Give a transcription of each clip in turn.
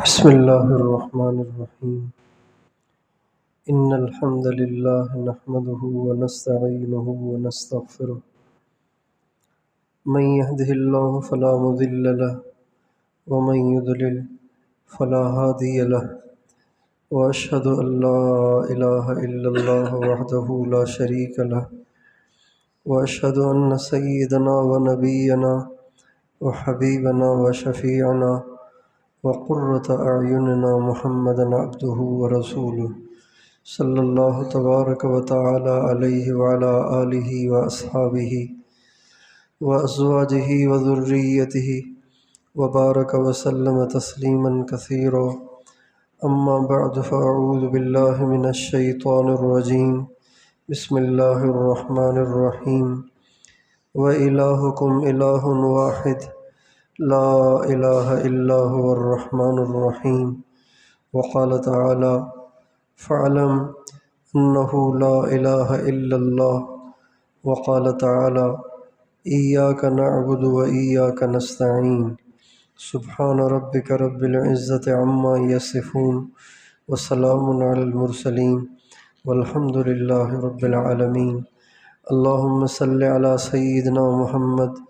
بسم الله الرحمن الرحيم. إن الحمد لله نحمده ونستعينه ونستغفره، من يهده الله فلا مضل له ومن يضلل فلا هادي له، وأشهد أن لا إله إلا الله وحده لا شريك له، وأشهد أن سيدنا ونبينا وحبيبنا وشفيعنا وقرة أعيننا محمدا عبده ورسوله صلى الله تبارك وتعالى عليه وعلى آله وأصحابه وأزواجه وذريته وبارك وسلم تسليما كثيرا. أما بعد، فأعوذ بالله من الشيطان الرجيم. بسم الله الرحمن الرحيم. وإلهكم إله واحد لا إله إلا هو الرحمن الرحيم. وقال تعالى: فاعلم أنه لا إله إلا الله. وقال تعالى: إياك نعبد وإياك نستعين. سبحان ربك رب العزة عما يصفون وسلام على المرسلين والحمد لله رب العالمين. اللهم صل على سيدنا محمد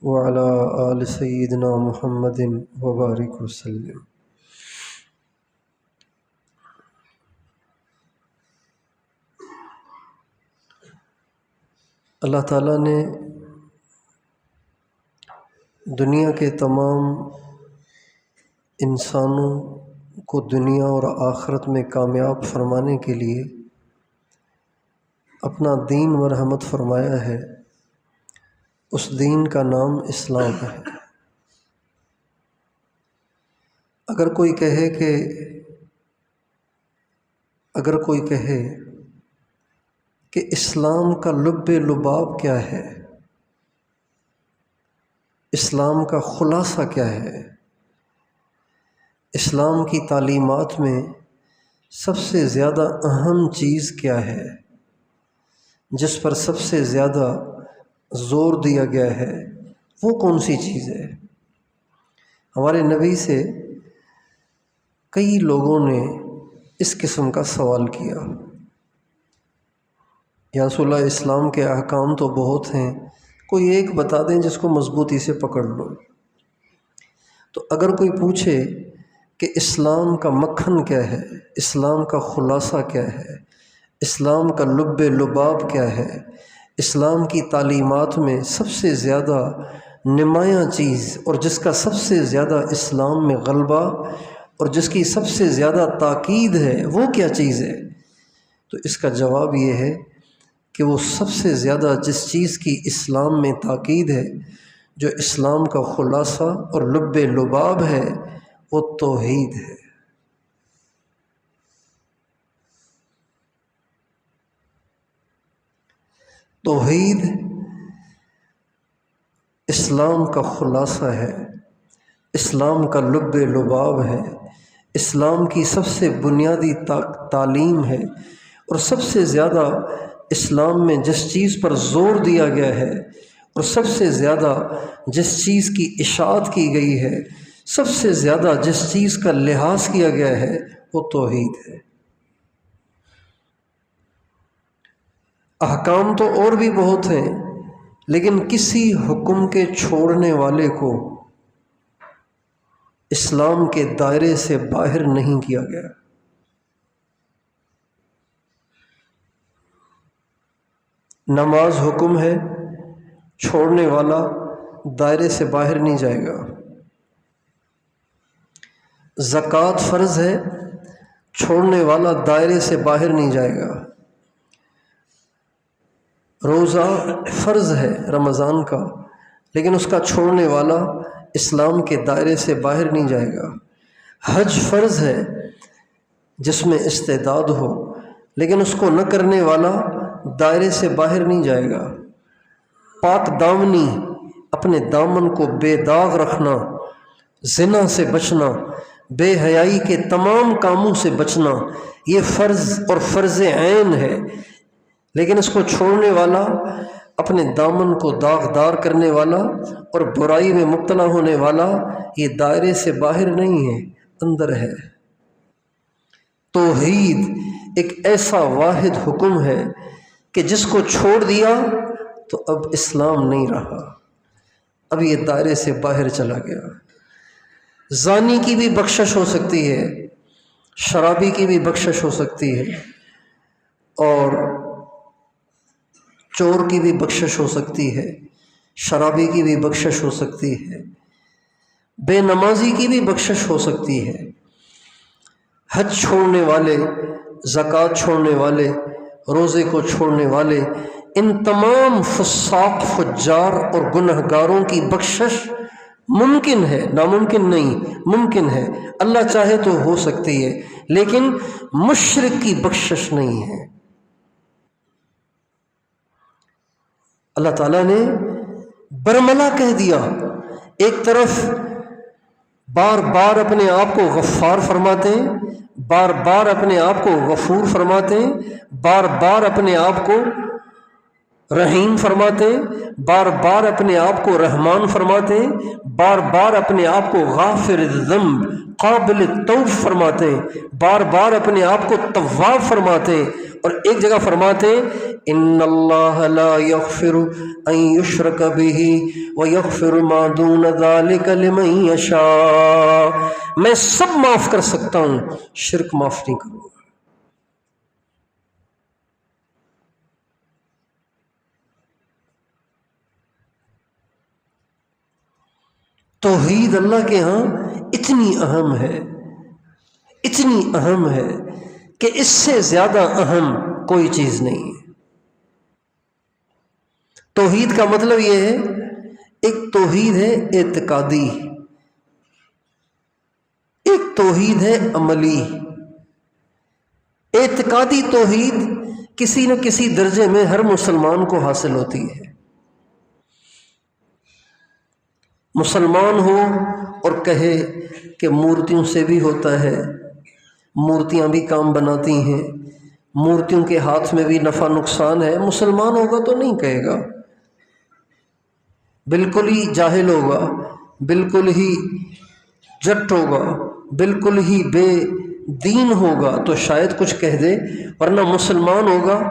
وعلى آل سيدنا محمد وبارک وسلم. اللہ تعالیٰ نے دنیا کے تمام انسانوں کو دنیا اور آخرت میں کامیاب فرمانے کے لیے اپنا دین مرحمت فرمایا ہے. اس دین کا نام اسلام ہے. اگر کوئی کہے کہ اسلام کا لب لباب کیا ہے، اسلام کا خلاصہ کیا ہے، اسلام کی تعلیمات میں سب سے زیادہ اہم چیز کیا ہے، جس پر سب سے زیادہ زور دیا گیا ہے، وہ کون سی چیز ہے؟ ہمارے نبی سے کئی لوگوں نے اس قسم کا سوال کیا: یا رسول اللہ، اسلام کے احکام تو بہت ہیں، کوئی ایک بتا دیں جس کو مضبوطی سے پکڑ لو. تو اگر کوئی پوچھے کہ اسلام کا مکھن کیا ہے، اسلام کا خلاصہ کیا ہے، اسلام کا لب لباب کیا ہے، اسلام کی تعلیمات میں سب سے زیادہ نمایاں چیز اور جس کا سب سے زیادہ اسلام میں غلبہ اور جس کی سب سے زیادہ تاکید ہے، وہ کیا چیز ہے؟ تو اس کا جواب یہ ہے کہ وہ سب سے زیادہ جس چیز کی اسلام میں تاکید ہے، جو اسلام کا خلاصہ اور لب لباب ہے، وہ توحید ہے. توحید اسلام کا خلاصہ ہے، اسلام کا لب لباب ہے، اسلام کی سب سے بنیادی تعلیم ہے، اور سب سے زیادہ اسلام میں جس چیز پر زور دیا گیا ہے اور سب سے زیادہ جس چیز کی اشاعت کی گئی ہے، سب سے زیادہ جس چیز کا لحاظ کیا گیا ہے، وہ توحید ہے. احکام تو اور بھی بہت ہیں، لیکن کسی حکم کے چھوڑنے والے کو اسلام کے دائرے سے باہر نہیں کیا گیا. نماز حکم ہے، چھوڑنے والا دائرے سے باہر نہیں جائے گا. زکوٰۃ فرض ہے، چھوڑنے والا دائرے سے باہر نہیں جائے گا. روزہ فرض ہے رمضان کا، لیکن اس کا چھوڑنے والا اسلام کے دائرے سے باہر نہیں جائے گا. حج فرض ہے جس میں استعداد ہو، لیکن اس کو نہ کرنے والا دائرے سے باہر نہیں جائے گا. پاک دامنی، اپنے دامن کو بے داغ رکھنا، زنا سے بچنا، بے حیائی کے تمام کاموں سے بچنا، یہ فرض اور فرض عین ہے. لیکن اس کو چھوڑنے والا، اپنے دامن کو داغدار کرنے والا اور برائی میں مبتلا ہونے والا، یہ دائرے سے باہر نہیں ہے. اندر ہے۔ توحید ایک ایسا واحد حکم ہے کہ جس کو چھوڑ دیا تو اب اسلام نہیں رہا، اب یہ دائرے سے باہر چلا گیا۔ زانی کی بھی بخشش ہو سکتی ہے، شرابی کی بھی بخشش ہو سکتی ہے، اور چور کی بھی بخشش ہو سکتی ہے، شرابی کی بھی بخشش ہو سکتی ہے، بے نمازی کی بھی بخشش ہو سکتی ہے، حج چھوڑنے والے، زکوٰۃ چھوڑنے والے، روزے کو چھوڑنے والے، ان تمام فساق، فجار اور گنہگاروں کی بخشش ممکن ہے، ناممکن نہیں، ممکن ہے، اللہ چاہے تو ہو سکتی ہے، لیکن مشرک کی بخشش نہیں ہے۔ اللہ تعالیٰ نے برملا کہہ دیا، ایک طرف بار بار اپنے آپ کو غفار فرماتے ہیں، بار بار اپنے آپ کو غفور فرماتے ہیں، بار بار اپنے آپ کو رحیم فرماتے ہیں، بار بار اپنے آپ کو رحمان فرماتے ہیں، بار بار اپنے آپ کو غافر الذنب، قابل التوب فرماتے ہیں، بار بار اپنے آپ کو تواب فرماتے ہیں، اور ایک جگہ فرماتے ہیں ان اللہ لا یغفر ان یشرک بہ ویغفر ما دون ذلک لمن یشاء، میں سب معاف کر سکتا ہوں، شرک معاف نہیں کروں گا۔ توحید اللہ کے ہاں اتنی اہم ہے، اتنی اہم ہے کہ اس سے زیادہ اہم کوئی چیز نہیں ہے۔ توحید کا مطلب یہ ہے، ایک توحید ہے اعتقادی، ایک توحید ہے عملی۔ اعتقادی توحید کسی نہ کسی درجے میں ہر مسلمان کو حاصل ہوتی ہے۔ مسلمان ہو اور کہے کہ مورتیوں سے بھی ہوتا ہے، مورتیاں بھی کام بناتی ہیں، مورتیوں کے ہاتھ میں بھی نفع نقصان ہے، مسلمان ہوگا تو نہیں کہے گا، بالکل ہی جاہل ہوگا، بالکل ہی جٹ ہوگا، بالکل ہی بے دین ہوگا تو شاید کچھ کہہ دے، ورنہ مسلمان ہوگا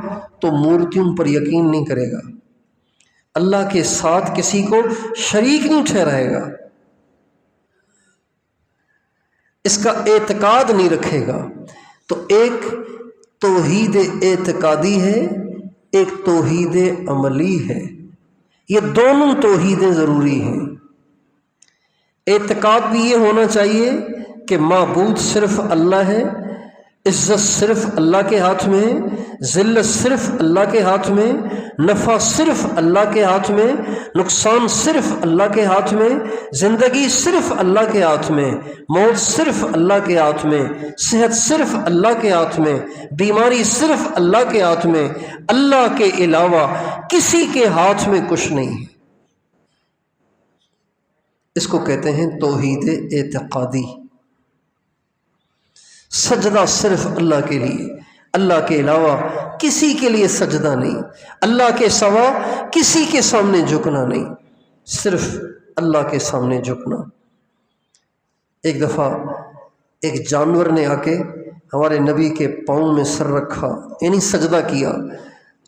تو مورتیوں پر یقین نہیں کرے گا، اللہ کے ساتھ کسی کو شریک نہیں ٹھہرائے گا، اس کا اعتقاد نہیں رکھے گا۔ تو ایک توحید اعتقادی ہے، ایک توحید عملی ہے، یہ دونوں توحیدیں ضروری ہیں۔ اعتقاد بھی یہ ہونا چاہیے کہ معبود صرف اللہ ہے، عزت صرف اللہ کے ہاتھ میں ہے، ذلت صرف اللہ کے ہاتھ میں، نفع صرف اللہ کے ہاتھ میں، نقصان صرف اللہ کے ہاتھ میں، زندگی صرف اللہ کے ہاتھ میں، موت صرف اللہ کے ہاتھ میں، صحت صرف اللہ کے ہاتھ میں، بیماری صرف اللہ کے ہاتھ میں، اللہ کے علاوہ کسی کے ہاتھ میں کچھ نہیں ہے۔ اس کو کہتے ہیں توحید اعتقادی۔ سجدہ صرف اللہ کے لیے، اللہ کے علاوہ کسی کے لیے سجدہ نہیں، اللہ کے سوا کسی کے سامنے جھکنا نہیں، صرف اللہ کے سامنے جھکنا۔ ایک دفعہ ایک جانور نے آ کے ہمارے نبی کے پاؤں میں سر رکھا، یعنی سجدہ کیا،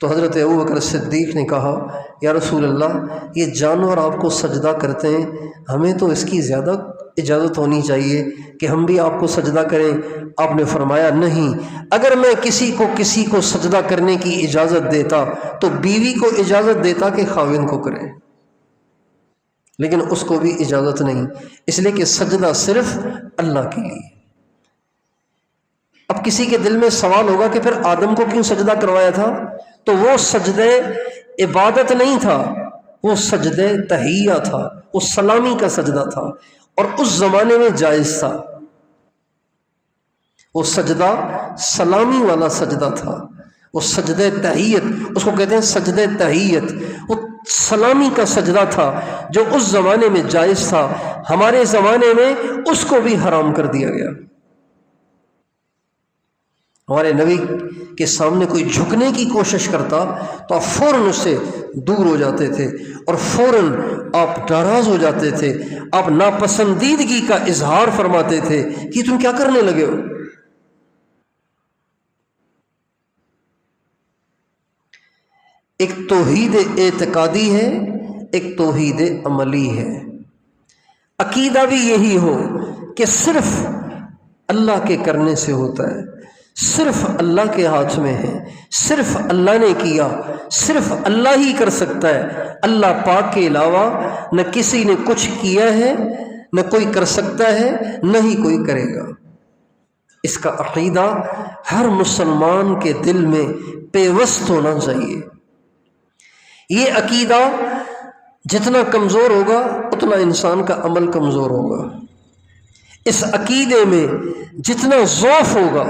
تو حضرت ابوبکر صدیق نے کہا یا رسول اللہ، یہ جانور آپ کو سجدہ کرتے ہیں، ہمیں تو اس کی زیادہ اجازت ہونی چاہیے کہ ہم بھی آپ کو سجدہ کریں۔ آپ نے فرمایا نہیں، اگر میں کسی کو سجدہ کرنے کی اجازت دیتا تو بیوی کو اجازت دیتا کہ خاوند کو کرے، لیکن اس کو بھی اجازت نہیں، اس لیے کہ سجدہ صرف اللہ کے لیے۔ اب کسی کے دل میں سوال ہوگا کہ پھر آدم کو کیوں سجدہ کروایا تھا؟ تو وہ سجدے عبادت نہیں تھا، وہ سجدے تحیہ تھا، وہ سلامی کا سجدہ تھا، اور اس زمانے میں جائز تھا، وہ سجدہ سلامی والا سجدہ تھا، وہ سجدے تحیت، اس کو کہتے ہیں سجدے تحیت، وہ سلامی کا سجدہ تھا جو اس زمانے میں جائز تھا، ہمارے زمانے میں اس کو بھی حرام کر دیا گیا۔ ہمارے نبی کے سامنے کوئی جھکنے کی کوشش کرتا تو آپ فوراً اس سے دور ہو جاتے تھے اور فوراً آپ ناراض ہو جاتے تھے، آپ ناپسندیدگی کا اظہار فرماتے تھے کہ تم کیا کرنے لگے ہو۔ ایک توحید اعتقادی ہے، ایک توحید عملی ہے۔ عقیدہ بھی یہی ہو کہ صرف اللہ کے کرنے سے ہوتا ہے، صرف اللہ کے ہاتھ میں ہے، صرف اللہ نے کیا، صرف اللہ ہی کر سکتا ہے، اللہ پاک کے علاوہ نہ کسی نے کچھ کیا ہے، نہ کوئی کر سکتا ہے، نہ ہی کوئی کرے گا۔ اس کا عقیدہ ہر مسلمان کے دل میں پیوست ہونا چاہیے۔ یہ عقیدہ جتنا کمزور ہوگا اتنا انسان کا عمل کمزور ہوگا۔ اس عقیدے میں جتنا ضعف ہوگا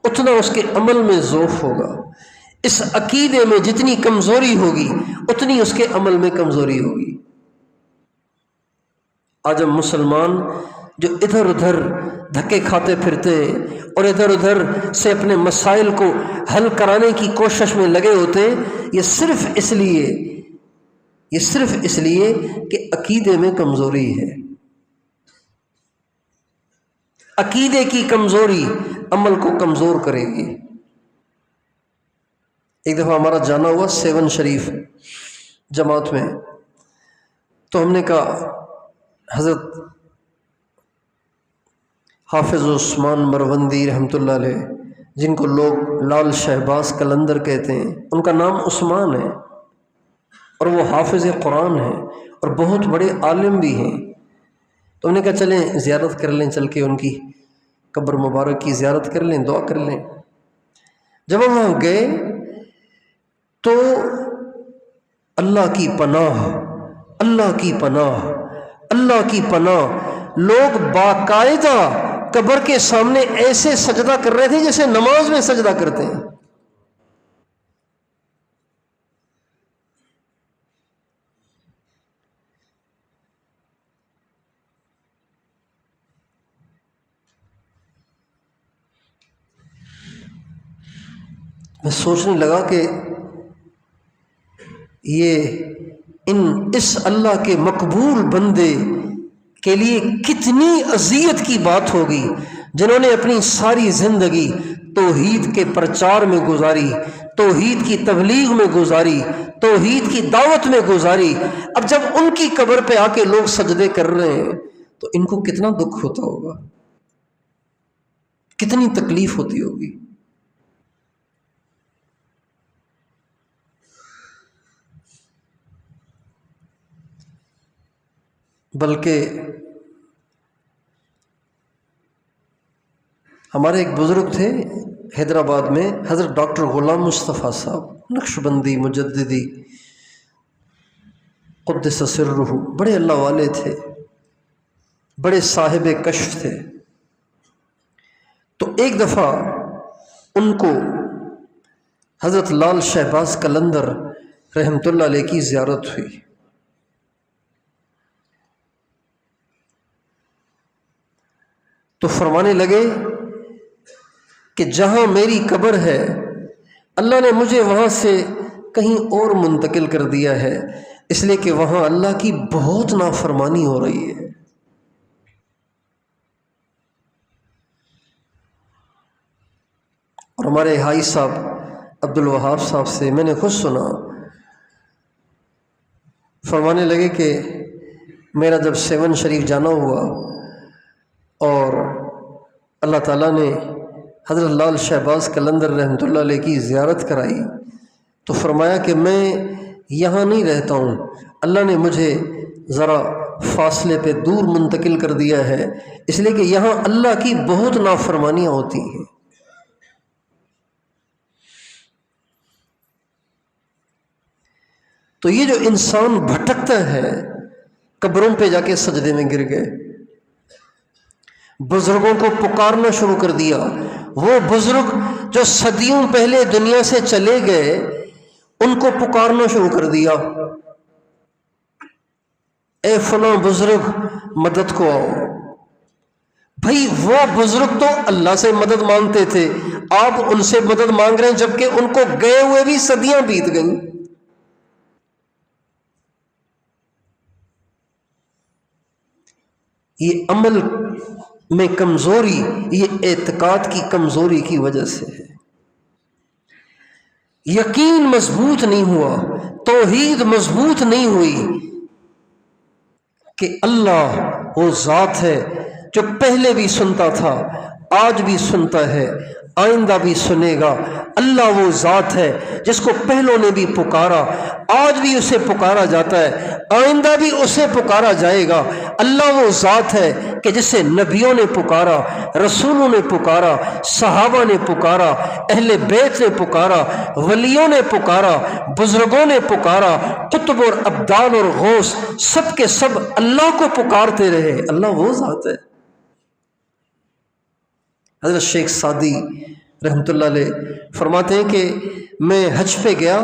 اتنا اس کے عمل میں ضعف ہوگا۔ اس عقیدے میں جتنی کمزوری ہوگی اتنی اس کے عمل میں کمزوری ہوگی۔ آج ہم مسلمان جو ادھر ادھر دھکے کھاتے پھرتے ہیں اور ادھر ادھر سے اپنے مسائل کو حل کرانے کی کوشش میں لگے ہوتے ہیں، یہ صرف اس لیے کہ عقیدے میں کمزوری ہے۔ عقیدے کی کمزوری عمل کو کمزور کرے گی۔ ایک دفعہ ہمارا جانا ہوا 7 شریف جماعت میں، تو ہم نے کہا حضرت حافظ عثمان مروندی رحمۃ اللہ علیہ، جن کو لوگ لال شہباز قلندر کہتے ہیں، ان کا نام عثمان ہے اور وہ حافظ قرآن ہیں اور بہت بڑے عالم بھی ہیں۔ تو انہوں نے کہا چلیں زیارت کر لیں، چل کے ان کی قبر مبارک کی زیارت کر لیں، دعا کر لیں۔ جب ہم وہاں گئے تو اللہ کی پناہ، اللہ کی پناہ، اللہ کی پناہ، لوگ باقاعدہ قبر کے سامنے ایسے سجدہ کر رہے تھے جیسے نماز میں سجدہ کرتے ہیں۔ میں سوچنے لگا کہ اس اللہ کے مقبول بندے کے لیے کتنی اذیت کی بات ہوگی، جنہوں نے اپنی ساری زندگی توحید کے پرچار میں گزاری، توحید کی تبلیغ میں گزاری، توحید کی دعوت میں گزاری۔ اب جب ان کی قبر پہ آ کے لوگ سجدے کر رہے ہیں تو ان کو کتنا دکھ ہوتا ہوگا، کتنی تکلیف ہوتی ہوگی۔ بلکہ ہمارے ایک بزرگ تھے حیدرآباد میں، حضرت ڈاکٹر غلام مصطفیٰ صاحب، نقشبندی مجددی قدس سرہ، بڑے اللہ والے تھے، بڑے صاحب کشف تھے۔ تو ایک دفعہ ان کو حضرت لال شہباز قلندر رحمۃ اللہ علیہ کی زیارت ہوئی۔ تو فرمانے لگے کہ جہاں میری قبر ہے اللہ نے مجھے وہاں سے کہیں اور منتقل کر دیا ہے، اس لیے کہ وہاں اللہ کی بہت نافرمانی ہو رہی ہے۔ اور ہمارے حائی صاحب عبد الوہاب صاحب سے میں نے خود سنا، فرمانے لگے کہ میرا جب 7 شریف جانا ہوا اور اللہ تعالیٰ نے حضرت لال شہباز قلندر رحمۃ اللہ علیہ کی زیارت کرائی تو فرمایا کہ میں یہاں نہیں رہتا ہوں، اللہ نے مجھے ذرا فاصلے پہ دور منتقل کر دیا ہے، اس لیے کہ یہاں اللہ کی بہت نافرمانیاں ہوتی ہیں۔ تو یہ جو انسان بھٹکتا ہے، قبروں پہ جا کے سجدے میں گر گئے، بزرگوں کو پکارنا شروع کر دیا، وہ بزرگ جو صدیوں پہلے دنیا سے چلے گئے ان کو پکارنا شروع کر دیا، اے فلاں بزرگ مدد کو آؤ۔ بھائی وہ بزرگ تو اللہ سے مدد مانگتے تھے، آپ ان سے مدد مانگ رہے ہیں جبکہ ان کو گئے ہوئے بھی صدیاں بیت گئیں۔ یہ عمل میں کمزوری، یہ اعتقاد کی کمزوری کی وجہ سے ہے۔ یقین مضبوط نہیں ہوا، توحید مضبوط نہیں ہوئی کہ اللہ وہ ذات ہے جو پہلے بھی سنتا تھا، آج بھی سنتا ہے، آئندہ بھی سنے گا۔ اللہ وہ ذات ہے جس کو پہلوں نے بھی پکارا، آج بھی اسے پکارا جاتا ہے، آئندہ بھی اسے پکارا جائے گا۔ اللہ وہ ذات ہے کہ جسے نبیوں نے پکارا، رسولوں نے پکارا، صحابہ نے پکارا، اہل بیت نے پکارا، ولیوں نے پکارا، بزرگوں نے پکارا، قطب اور ابدال اور غوث سب کے سب اللہ کو پکارتے رہے۔ اللہ وہ ذات ہے۔ حضرت شیخ سعدی رحمۃ اللہ علیہ فرماتے ہیں کہ میں حج پہ گیا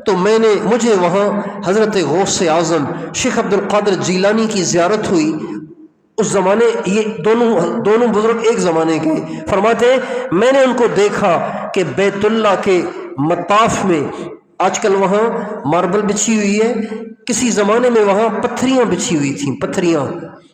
تو مجھے وہاں حضرت غوث اعظم شیخ عبد القادر جیلانی کی زیارت ہوئی۔ اس زمانے یہ دونوں بزرگ ایک زمانے کے، فرماتے ہیں میں نے ان کو دیکھا کہ بیت اللہ کے مطاف میں، آج کل وہاں ماربل بچھی ہوئی ہے، کسی زمانے میں وہاں پتھریاں بچھی ہوئی تھیں۔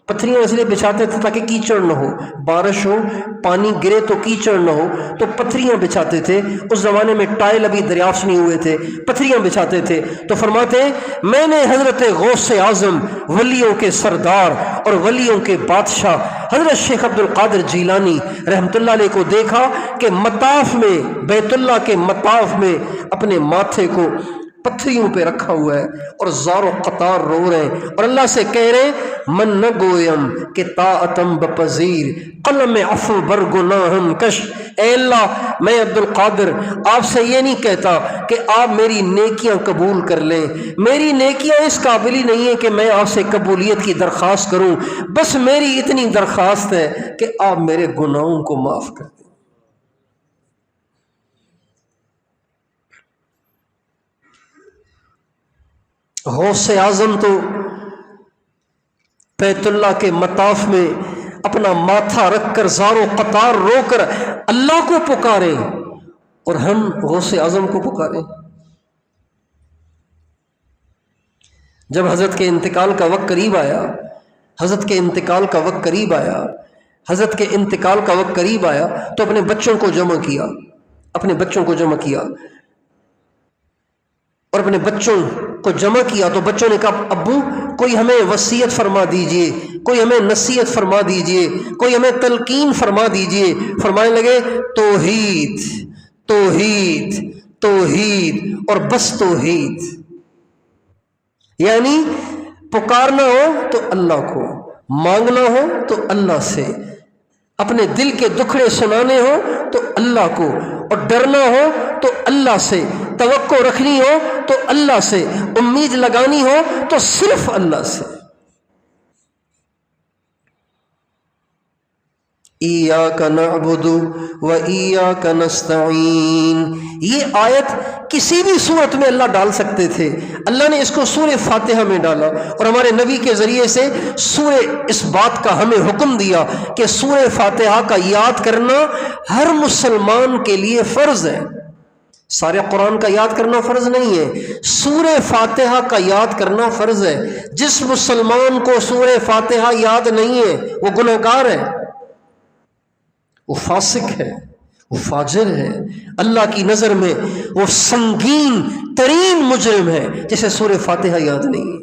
پتھریاں اس لیے بچھاتے تھے تاکہ کیچڑ نہ ہو، بارش ہو، پانی گرے تو کیچڑ نہ ہو، تو پتھریاں بچھاتے تھے۔ اس زمانے میں ٹائل ابھی دریافت نہیں ہوئے تھے، پتھریاں بچھاتے تھے۔ تو فرماتے ہیں میں نے حضرت غوث اعظم، ولیوں کے سردار اور ولیوں کے بادشاہ حضرت شیخ عبد القادر جیلانی رحمۃ اللہ علیہ کو دیکھا کہ مطاف میں، بیت اللہ کے مطاف میں اپنے ماتھے کو پتھریوں پہ رکھا ہوا ہے اور زار و قطار رو رہے ہیں اور اللہ سے کہہ رہے ہیں من نہ گویم کہ طاعتم بپذیر قلم عفو برگناہم کش۔ اے اللہ، میں عبد القادر آپ سے یہ نہیں کہتا کہ آپ میری نیکیاں قبول کر لیں، میری نیکیاں اس قابل ہی نہیں ہے کہ میں آپ سے قبولیت کی درخواست کروں، بس میری اتنی درخواست ہے کہ آپ میرے گناہوں کو معاف کر دیں۔ غوث اعظم تو بیت اللہ کے مطاف میں اپنا ماتھا رکھ کر زار و قطار رو کر اللہ کو پکارے، اور ہم غوث اعظم کو پکارے۔ جب حضرت کے انتقال کا وقت قریب آیا، حضرت کے انتقال کا وقت قریب آیا، حضرت کے انتقال کا وقت قریب آیا تو اپنے بچوں کو جمع کیا، اپنے بچوں کو جمع کیا، اور اپنے بچوں کو جمع کیا تو بچوں نے کہا ابو کوئی ہمیں وصیت فرما دیجئے، کوئی ہمیں نصیحت فرما دیجئے، کوئی ہمیں تلقین فرما دیجئے۔ فرمانے لگے توحید توحید توحید اور بس توحید، یعنی پکارنا ہو تو اللہ کو، مانگنا ہو تو اللہ سے، اپنے دل کے دکھڑے سنانے ہو تو اللہ کو، اور ڈرنا ہو تو اللہ سے، توقع رکھنی ہو تو اللہ سے، امید لگانی ہو تو صرف اللہ سے۔ ایاک نعبد و ایاک نستعین، یہ آیت کسی بھی صورت میں اللہ ڈال سکتے تھے، اللہ نے اس کو سورہ فاتحہ میں ڈالا، اور ہمارے نبی کے ذریعے سے اس بات کا ہمیں حکم دیا کہ سورہ فاتحہ کا یاد کرنا ہر مسلمان کے لیے فرض ہے۔ سارے قرآن کا یاد کرنا فرض نہیں ہے، سورہ فاتحہ کا یاد کرنا فرض ہے۔ جس مسلمان کو سورہ فاتحہ یاد نہیں ہے وہ گنہگار ہے، وہ فاسق ہے، وہ فاجر ہے، اللہ کی نظر میں وہ سنگین ترین مجرم ہے جسے سورہ فاتحہ یاد نہیں ہے۔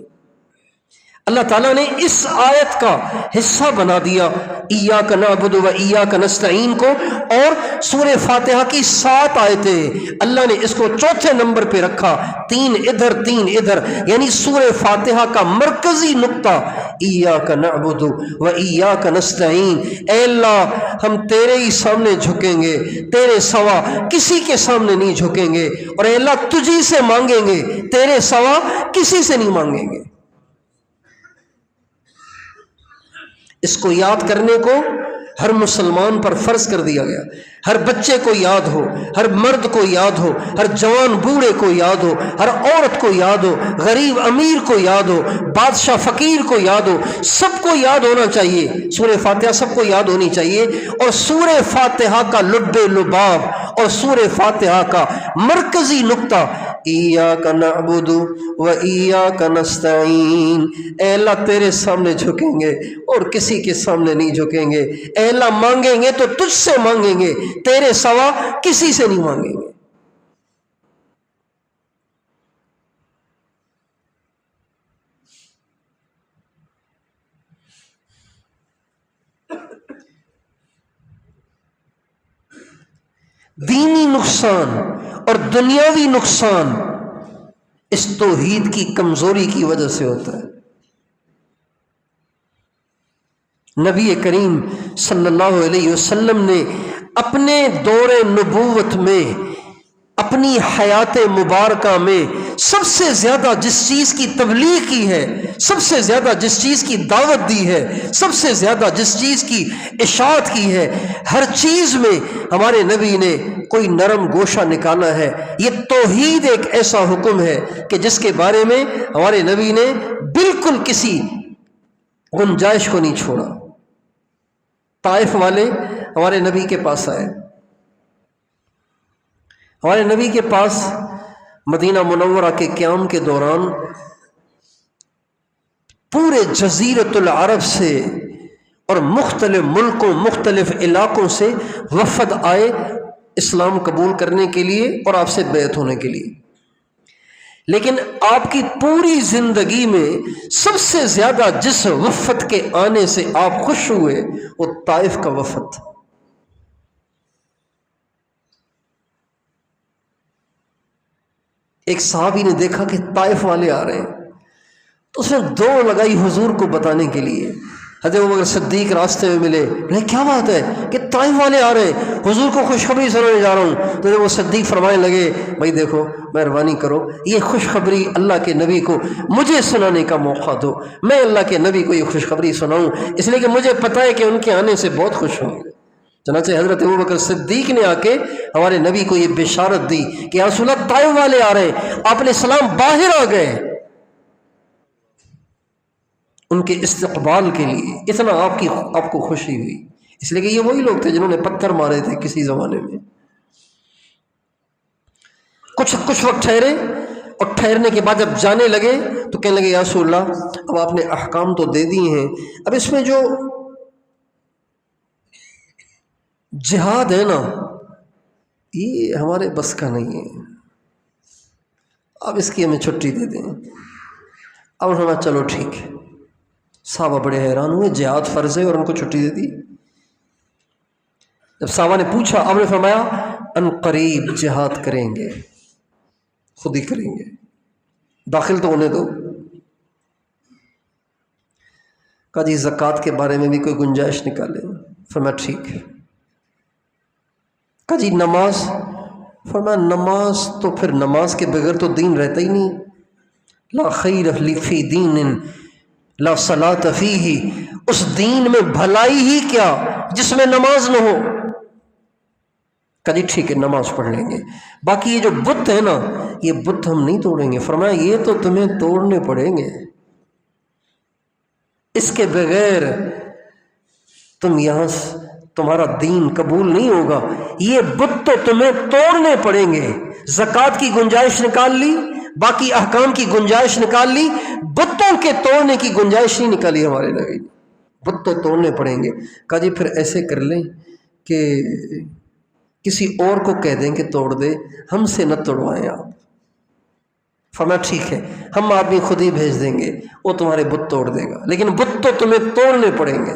اللہ تعالیٰ نے اس آیت کا حصہ بنا دیا ایاک نعبد و ایاک نستعین کو، اور سورہ فاتحہ کی 7 آیتیں اللہ نے اس کو چوتھے نمبر پہ رکھا، 3 ادھر 3 ادھر، یعنی سورہ فاتحہ کا مرکزی نقطہ ایاک نعبد و ایاک نستعین۔ اے اللہ ہم تیرے ہی سامنے جھکیں گے، تیرے سوا کسی کے سامنے نہیں جھکیں گے، اور اے اللہ تجھی سے مانگیں گے، تیرے سوا کسی سے نہیں مانگیں گے۔ اس کو یاد کرنے کو ہر مسلمان پر فرض کر دیا گیا. ہر بچے کو یاد ہو، ہر مرد کو یاد ہو، ہر جوان بوڑھے کو یاد ہو، ہر عورت کو یاد ہو، غریب امیر کو یاد ہو، بادشاہ فقیر کو یاد ہو، سب کو یاد ہونا چاہیے. سورہ فاتحہ سب کو یاد ہونی چاہیے. اور سورہ فاتحہ کا لب لباب اور سورہ فاتحہ کا مرکزی نقطہ ایاک نعبد و ایاک نستعین، اے اللہ تیرے سامنے جھکیں گے اور کسی کے سامنے نہیں جھکیں گے. اے اللہ مانگیں گے تو تجھ سے مانگیں گے، تیرے سوا کسی سے نہیں مانگیں گے. دینی نقصان اور دنیاوی نقصان اس توحید کی کمزوری کی وجہ سے ہوتا ہے. نبی کریم صلی اللہ علیہ وسلم نے اپنے دور نبوت میں، اپنی حیات مبارکہ میں سب سے زیادہ جس چیز کی تبلیغ کی ہے، سب سے زیادہ جس چیز کی دعوت دی ہے، سب سے زیادہ جس چیز کی اشاعت کی ہے، ہر چیز میں ہمارے نبی نے کوئی نرم گوشہ نکالا ہے. یہ توحید ایک ایسا حکم ہے کہ جس کے بارے میں ہمارے نبی نے بالکل کسی گنجائش کو نہیں چھوڑا. طائف والے ہمارے نبی کے پاس آئے. ہمارے نبی کے پاس مدینہ منورہ کے قیام کے دوران پورے جزیرۃ العرب سے اور مختلف ملکوں، مختلف علاقوں سے وفد آئے اسلام قبول کرنے کے لیے اور آپ سے بیعت ہونے کے لیے. لیکن آپ کی پوری زندگی میں سب سے زیادہ جس وفد کے آنے سے آپ خوش ہوئے وہ طائف کا وفد تھا. ایک صحابی نے دیکھا کہ طائف والے آ رہے ہیں تو اس نے دوڑ لگائی حضور کو بتانے کے لیے. حضرت ابوبکر صدیق راستے میں ملے، کیا بات ہے کہ طائف والے آ رہے ہیں، حضور کو خوشخبری سنانے جا رہا ہوں. تو وہ صدیق فرمانے لگے، بھائی دیکھو مہربانی کرو، یہ خوشخبری اللہ کے نبی کو مجھے سنانے کا موقع دو، میں اللہ کے نبی کو یہ خوشخبری سناؤں، اس لیے کہ مجھے پتہ ہے کہ ان کے آنے سے بہت خوش ہوں گے. چنانچہ حضرت ابوبکر صدیق نے آ کے ہمارے نبی کو یہ بشارت دی کہ یا رسول اللہ طائف والے آ رہے ہیں. آپ علیہ السلام باہر آ گئے ان کے استقبال کے لیے. اتنا آپ کو خوشی ہوئی، اس لیے کہ یہ وہی لوگ تھے جنہوں نے پتھر مارے تھے کسی زمانے میں. کچھ وقت ٹھہرے اور ٹھہرنے کے بعد جب جانے لگے تو کہنے لگے یا رسول اللہ اب آپ نے احکام تو دے دیے ہیں، اب اس میں جو جہاد ہے نا یہ ہمارے بس کا نہیں ہے، اب اس کی ہمیں چھٹی دے دیں. اب انہوں نے چلو ٹھیک ہے. صحابہ بڑے حیران ہوئے، جہاد فرض ہے اور ان کو چھٹی دے دی. جب صحابہ نے پوچھا آپ نے فرمایا ان قریب جہاد کریں گے، خود ہی کریں گے، داخل تو ہونے دو. کہا جی زکوٰۃ کے بارے میں بھی کوئی گنجائش نکالے. فرمایا ٹھیک ہے. کہا جی نماز. فرمایا نماز تو پھر نماز کے بغیر تو دین رہتا ہی نہیں. لا خیر فی دین لا صلاۃ فیہ، اس دین میں بھلائی ہی کیا جس میں نماز نہ ہو. کہا جی ٹھیک ہے نماز پڑھ لیں گے، باقی یہ جو بت ہے نا یہ بت ہم نہیں توڑیں گے. فرمایا یہ تو تمہیں توڑنے پڑیں گے، اس کے بغیر تمہارا دین قبول نہیں ہوگا. یہ بت تو تمہیں توڑنے پڑیں گے. زکوٰۃ کی گنجائش نکال لی، باقی احکام کی گنجائش نکال لی، بتوں کے توڑنے کی گنجائش نہیں نکالی ہمارے نبی نے. بت تو توڑنے پڑیں گے. کہا جی پھر ایسے کر لیں کہ کسی اور کو کہہ دیں کہ توڑ دے، ہم سے نہ توڑوائیں آپ. فرمایا ٹھیک ہے ہم آدمی خود ہی بھیج دیں گے، وہ تمہارے بت توڑ دے گا، لیکن بت تو تمہیں توڑنے پڑیں گے.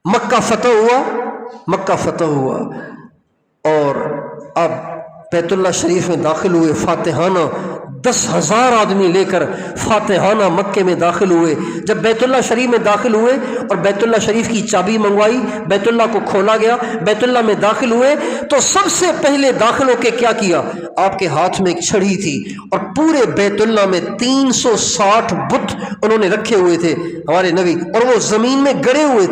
مکہ فتح ہوا اور اب بیت اللہ شریف میں داخل ہوئے. فاتحانہ 10,000 آدمی لے کر فاتحانہ مکے میں داخل ہوئے. جب بیت اللہ شریف میں داخل ہوئے اور بیت اللہ شریف کی چابی منگوائی، بیت اللہ کو کھولا گیا، بیت اللہ میں داخل ہوئے تو سب سے پہلے داخل ہو کے کیا کیا؟ آپ کے ہاتھ میں ایک چھڑی تھی اور پورے بیت اللہ میں 360 بت انہوں نے رکھے ہوئے تھے ہمارے نبی، اور وہ زمین میں گڑے ہوئے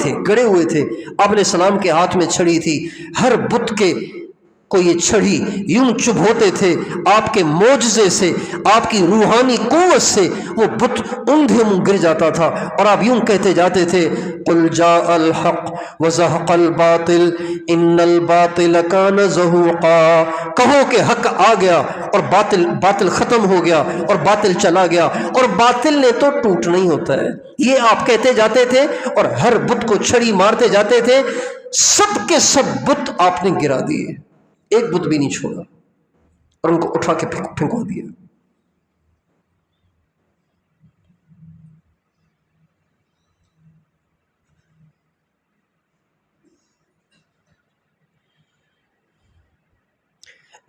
تھے. آپ علیہ السلام کے ہاتھ میں چھڑی تھی. ہر بت کے کو یہ چھڑی یوں چبھوتے تھے، آپ کے معجزے سے، آپ کی روحانی قوت سے وہ بت اندھے منہ گر جاتا تھا، اور آپ یوں کہتے جاتے تھے قل جاء الحق وزهق الباطل ان الباطل كان زهوقا. کہو کہ حق آ گیا اور باطل ختم ہو گیا اور باطل چلا گیا، اور باطل نے تو ٹوٹنا ہی ہوتا ہے. یہ آپ کہتے جاتے تھے اور ہر بت کو چھڑی مارتے جاتے تھے. سب کے سب بت آپ نے گرا دیے، ایک بت بھی نہیں چھوڑا، اور ان کو اٹھا کے پھینکوا دیا.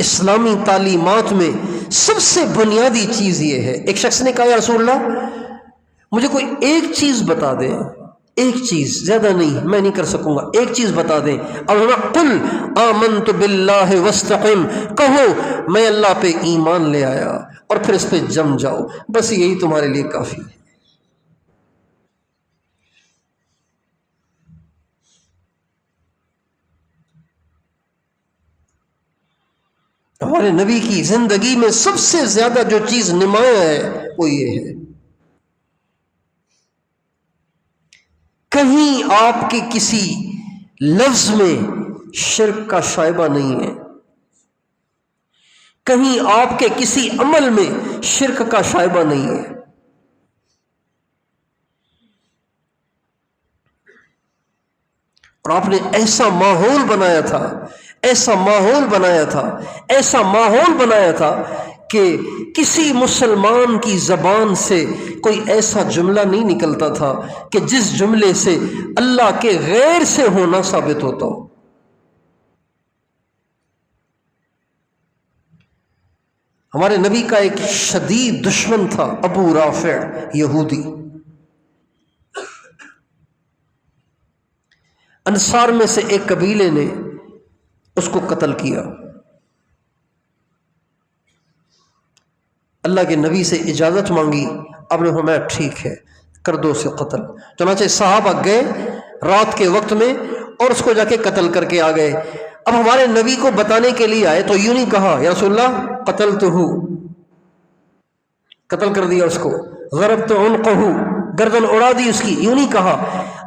اسلامی تعلیمات میں سب سے بنیادی چیز یہ ہے. ایک شخص نے کہا یا رسول اللہ مجھے کوئی ایک چیز بتا دیں، ایک چیز، زیادہ نہیں، میں نہیں کر سکوں گا، ایک چیز بتا دیں. اور قل آمنت باللہ واستقم، کہو میں اللہ پہ ایمان لے آیا اور پھر اس پہ جم جاؤ، بس یہی تمہارے لیے کافی ہے. ہمارے نبی کی زندگی میں سب سے زیادہ جو چیز نمایاں ہے وہ یہ ہے، کہیں آپ کے کسی لفظ میں شرک کا شائبہ نہیں ہے، کہیں آپ کے کسی عمل میں شرک کا شائبہ نہیں ہے. اور آپ نے ایسا ماحول بنایا تھا کہ کسی مسلمان کی زبان سے کوئی ایسا جملہ نہیں نکلتا تھا کہ جس جملے سے اللہ کے غیر سے ہونا ثابت ہوتا ہو. ہمارے نبی کا ایک شدید دشمن تھا ابو رافع یہودی. انصار میں سے ایک قبیلے نے اس کو قتل کیا. اللہ کے نبی سے اجازت مانگی، اب نے فرمایا ٹھیک ہے کر دو اسے قتل. چنانچہ صحابہ گئے رات کے وقت میں اور اس کو جا کے قتل کر کے آ گئے. اب ہمارے نبی کو بتانے کے لیے آئے تو یوں نہیں کہا یا رسول اللہ قتل تو ہوں، قتل کر دیا اس کو، ضربت عنقہ، گردن اڑا دی اس کی، یوں نہیں کہا.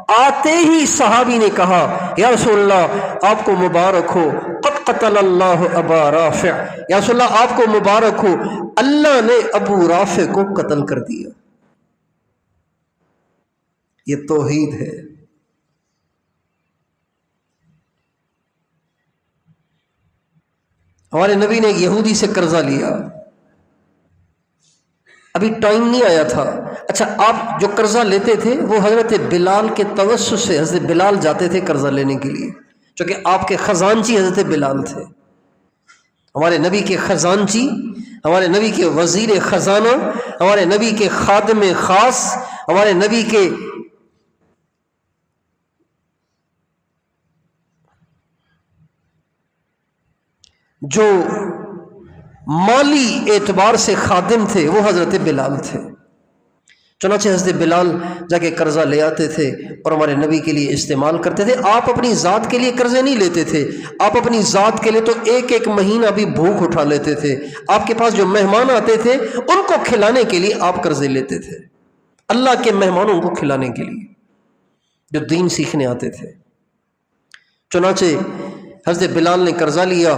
آتے ہی صحابی نے کہا یا رسول اللہ آپ کو مبارک ہو، قد قتل اللہ ابا رافع، یا رسول اللہ آپ کو مبارک ہو، اللہ نے ابو رافع کو قتل کر دیا. یہ توحید ہے. ہمارے نبی نے ایک یہودی سے قرضہ لیا، ابھی ٹائم نہیں آیا تھا. اچھا آپ جو قرضہ لیتے تھے وہ حضرت بلال کے توسط سے حضرت بلال جاتے تھے قرضہ لینے کے لیے، چونکہ آپ کے خزانچی حضرت بلال تھے. ہمارے نبی کے خزانچی، ہمارے نبی کے وزیر خزانہ، ہمارے نبی کے خادم خاص، ہمارے نبی کے جو مالی اعتبار سے خادم تھے وہ حضرت بلال تھے. چنانچہ حضرت بلال جا کے قرضہ لے آتے تھے اور ہمارے نبی کے لیے استعمال کرتے تھے. آپ اپنی ذات کے لیے قرضے نہیں لیتے تھے، آپ اپنی ذات کے لیے تو ایک ایک مہینہ بھی بھوک اٹھا لیتے تھے. آپ کے پاس جو مہمان آتے تھے ان کو کھلانے کے لیے آپ قرضے لیتے تھے، اللہ کے مہمانوں کو کھلانے کے لیے جو دین سیکھنے آتے تھے. چنانچہ حضرت بلال نے قرضہ لیا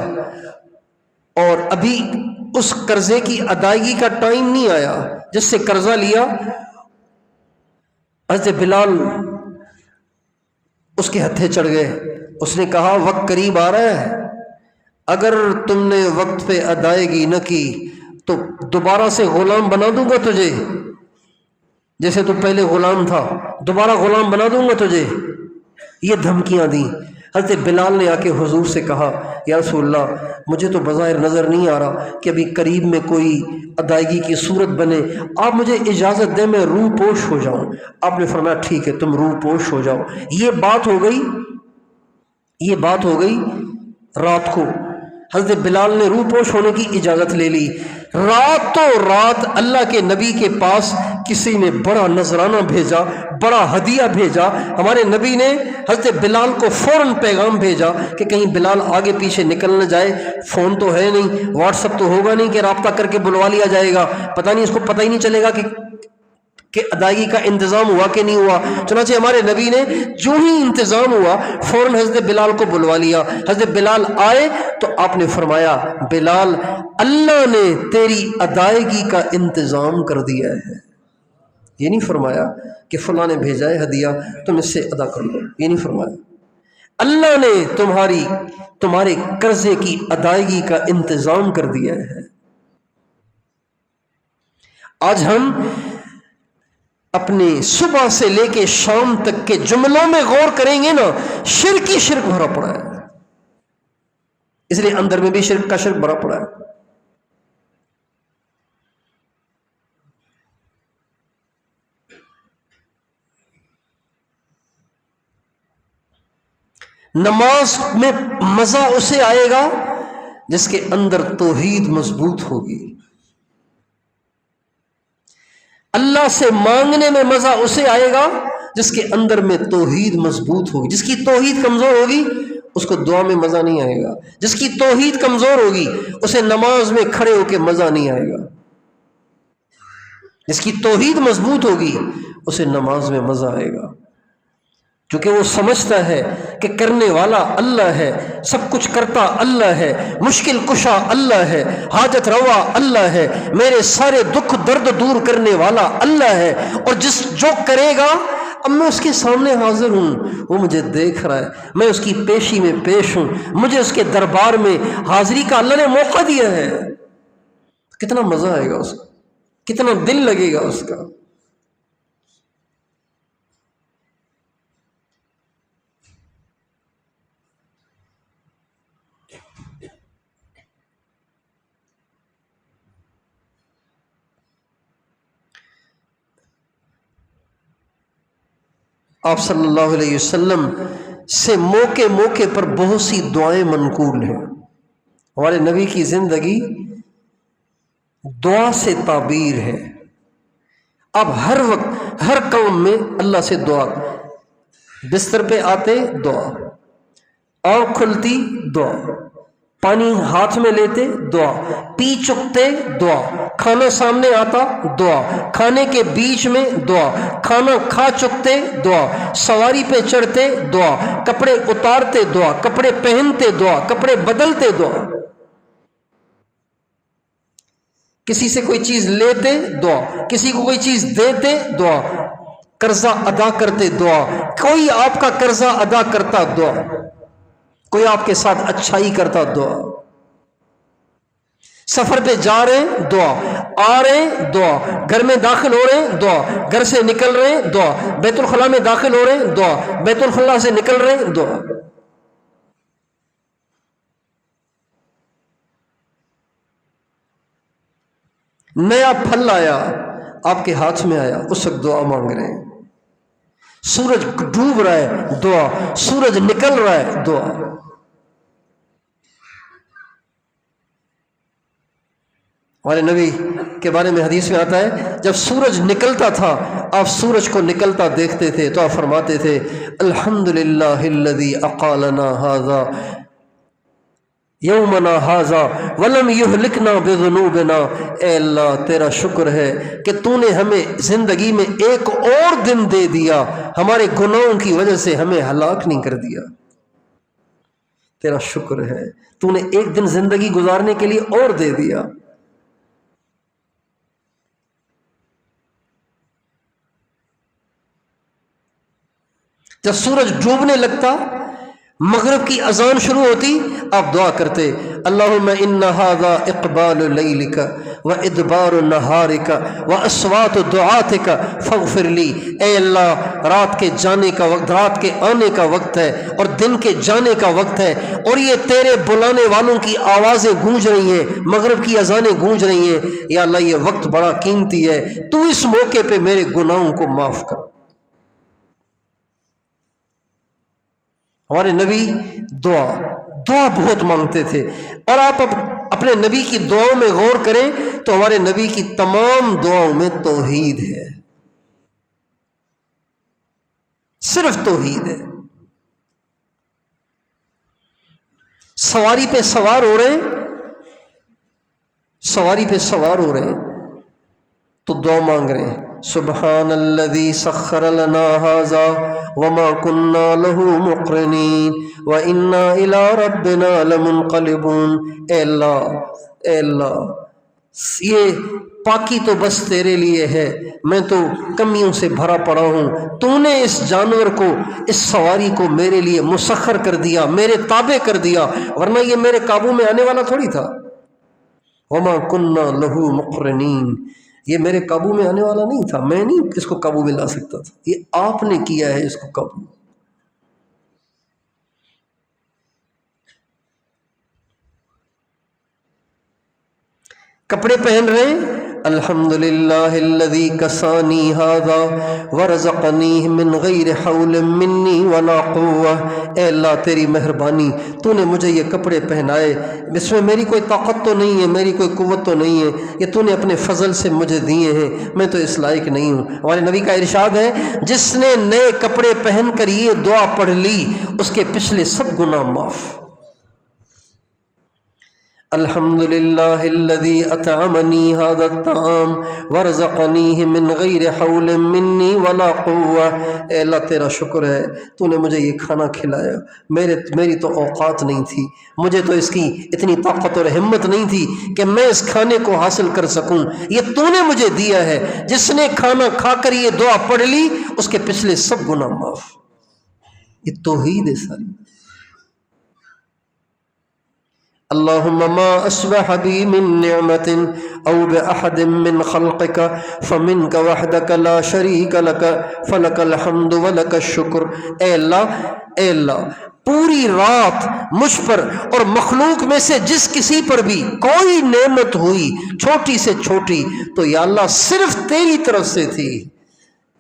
اور ابھی اس قرضے کی ادائیگی کا ٹائم نہیں آیا. جس سے قرضہ لیا حضرت بلال اس کے ہتھے چڑھ گئے. اس نے کہا وقت قریب آ رہا ہے، اگر تم نے وقت پہ ادائیگی نہ کی تو دوبارہ سے غلام بنا دوں گا تجھے، جیسے تو پہلے غلام تھا دوبارہ غلام بنا دوں گا تجھے. یہ دھمکیاں دیں. حضرت بلال نے آ کے حضور سے کہا یا رسول اللہ مجھے تو بظاہر نظر نہیں آ رہا کہ ابھی قریب میں کوئی ادائیگی کی صورت بنے، آپ مجھے اجازت دیں میں روح پوش ہو جاؤں۔ آپ نے فرمایا ٹھیک ہے تم روح پوش ہو جاؤ۔ یہ بات ہو گئی رات کو، حضرت بلال نے روح پوش ہونے کی اجازت لے لی۔ راتوں رات اللہ کے نبی کے پاس کسی نے بڑا نذرانہ بھیجا، بڑا ہدیہ بھیجا۔ ہمارے نبی نے حضرت بلال کو فوراً پیغام بھیجا کہ کہیں بلال آگے پیچھے نکل نہ جائے، فون تو ہے نہیں، واٹس اپ تو ہوگا نہیں کہ رابطہ کر کے بلوا لیا جائے گا، پتہ نہیں اس کو پتہ ہی نہیں چلے گا کہ ادائیگی کا انتظام ہوا کہ نہیں ہوا۔ چنانچہ ہمارے نبی نے جو ہی انتظام ہوا فوراً حضرت بلال کو بلوا لیا۔ حضرت بلال آئے تو آپ نے فرمایا بلال اللہ نے تیری ادائیگی کا انتظام کر دیا ہے۔ یہ نہیں فرمایا کہ فلاں نے بھیجا ہے ہدیہ تم اس سے ادا کر لو، یہ نہیں فرمایا، اللہ نے تمہارے قرضے کی ادائیگی کا انتظام کر دیا ہے۔ آج ہم اپنے صبح سے لے کے شام تک کے جملوں میں غور کریں گے نا، شرک ہی شرک بھرا پڑا ہے، اس لیے اندر میں بھی شرک کا شرک بھرا پڑا ہے۔ نماز میں مزہ اسے آئے گا جس کے اندر توحید مضبوط ہوگی۔ اللہ سے مانگنے میں مزہ اسے آئے گا جس کے اندر میں توحید مضبوط ہوگی۔ جس کی توحید کمزور ہوگی اس کو دعا میں مزہ نہیں آئے گا، جس کی توحید کمزور ہوگی اسے نماز میں کھڑے ہو کے مزہ نہیں آئے گا، جس کی توحید مضبوط ہوگی اسے نماز میں مزہ آئے گا، کیونکہ وہ سمجھتا ہے کہ کرنے والا اللہ ہے، سب کچھ کرتا اللہ ہے، مشکل کشا اللہ ہے، حاجت روا اللہ ہے، میرے سارے دکھ درد دور کرنے والا اللہ ہے، اور جو کرے گا اب میں اس کے سامنے حاضر ہوں، وہ مجھے دیکھ رہا ہے، میں اس کی پیشی میں پیش ہوں، مجھے اس کے دربار میں حاضری کا اللہ نے موقع دیا ہے۔ کتنا مزہ آئے گا اس کا، کتنا دل لگے گا اس کا۔ آپ صلی اللہ علیہ وسلم سے موقع موقع پر بہت سی دعائیں منقول ہیں۔ ہمارے نبی کی زندگی دعا سے تعبیر ہے۔ اب ہر وقت ہر کام میں اللہ سے دعا، بستر پہ آتے دعا، آنکھ کھلتی دعا، پانی ہاتھ میں لیتے دعا، پی چکتے دعا، کھانا سامنے آتا دعا، کھانے کے بیچ میں دعا، کھانا کھا چکتے دعا، سواری پہ چڑھتے دعا، کپڑے اتارتے دعا، کپڑے پہنتے دعا، کپڑے بدلتے دعا، کسی سے کوئی چیز لیتے دعا، کسی کو کوئی چیز دیتے دعا، قرضہ ادا کرتے دعا، کوئی آپ کا قرضہ ادا کرتا دعا، کوئی آپ کے ساتھ اچھائی کرتا دعا، سفر پہ جا رہے دعا، آ رہے دعا، گھر میں داخل ہو رہے دعا، گھر سے نکل رہے دعا، بیت الخلاء میں داخل ہو رہے دعا، بیت الخلاء سے نکل رہے دعا۔ نیا پھل آیا آپ کے ہاتھ میں آیا اس وقت دعا مانگ رہے ہیں، سورج ڈوب رہا ہے دعا، سورج نکل رہا ہے دعا۔ ہمارے نبی کے بارے میں حدیث میں آتا ہے جب سورج نکلتا تھا آپ سورج کو نکلتا دیکھتے تھے تو آپ فرماتے تھے الحمدللہ الذی اقالنا ھذا یومنا ھذا ولم یہلکنا بذنوبنا، اے اللہ تیرا شکر ہے کہ تو نے ہمیں زندگی میں ایک اور دن دے دیا، ہمارے گناہوں کی وجہ سے ہمیں ہلاک نہیں کر دیا، تیرا شکر ہے تو نے ایک دن زندگی گزارنے کے لیے اور دے دیا۔ جب سورج ڈوبنے لگتا مغرب کی اذان شروع ہوتی آپ دعا کرتے اللہم ان ھذا اقبال لیلک و ادبار نہارک و اصوات دعاتک فاغفر لی، اے اللہ رات کے جانے کا وقت، رات کے آنے کا وقت ہے اور دن کے جانے کا وقت ہے، اور یہ تیرے بلانے والوں کی آوازیں گونج رہی ہیں، مغرب کی اذانیں گونج رہی ہیں، یا اللہ یہ وقت بڑا قیمتی ہے، تو اس موقع پہ میرے گناہوں کو معاف کر۔ ہمارے نبی دعا بہت مانگتے تھے، اور آپ اب اپنے نبی کی دعاؤں میں غور کریں تو ہمارے نبی کی تمام دعاؤں میں توحید ہے، صرف توحید ہے۔ سواری پہ سوار ہو رہے ہیں تو دعا مانگ رہے ہیں سبحان الذی سخر لنا ھذا وما كنا له مقرنین وانا الی ربنا لمنقلبون۔ اے اللہ یہ پاکی تو بس تیرے لیے ہے، میں تو کمیوں سے بھرا پڑا ہوں، تو نے اس جانور کو، اس سواری کو میرے لیے مسخر کر دیا، میرے تابع کر دیا، ورنہ یہ میرے قابو میں آنے والا تھوڑی تھا۔ وما كنا له مقرنین، یہ میرے قابو میں آنے والا نہیں تھا، میں نہیں اس کو قابو میں لا سکتا تھا، یہ آپ نے کیا ہے اس کو قابو۔ کپڑے پہن رہے ہیں الحمدللہ الذی کسانی ھذا ورزقنی من غیر حول منی ولا قوہ۔ اے اللہ تیری مہربانی، تو نے مجھے یہ کپڑے پہنائے، اس میں میری کوئی طاقت تو نہیں ہے، میری کوئی قوت تو نہیں ہے، یہ تو نے اپنے فضل سے مجھے دیے ہیں، میں تو اس لائق نہیں ہوں۔ ہمارے نبی کا ارشاد ہے جس نے نئے کپڑے پہن کر یہ دعا پڑھ لی اس کے پچھلے سب گناہ معاف۔ الحمدللہ الذی اطعمنی ھذا الطعام ورزقنیہ من غیر حول منی ولا قوہ۔ اے اللہ تیرا شکر ہے، تو نے مجھے یہ کھانا کھلایا، میری تو اوقات نہیں تھی، مجھے تو اس کی اتنی طاقت اور ہمت نہیں تھی کہ میں اس کھانے کو حاصل کر سکوں، یہ تو نے مجھے دیا ہے۔ جس نے کھانا کھا کر یہ دعا پڑھ لی اس کے پچھلے سب گناہ معاف۔ یہ توحید ہے ساری۔ اللہم ما اصبح بی من نعمت او باحد من خلقک فمنک وحدک لا شریک لک فلک الحمد ولک الشکر۔ اے اللہ پوری رات مجھ پر اور مخلوق میں سے جس کسی پر بھی کوئی نعمت ہوئی چھوٹی سے چھوٹی تو یا اللہ صرف تیری طرف سے تھی،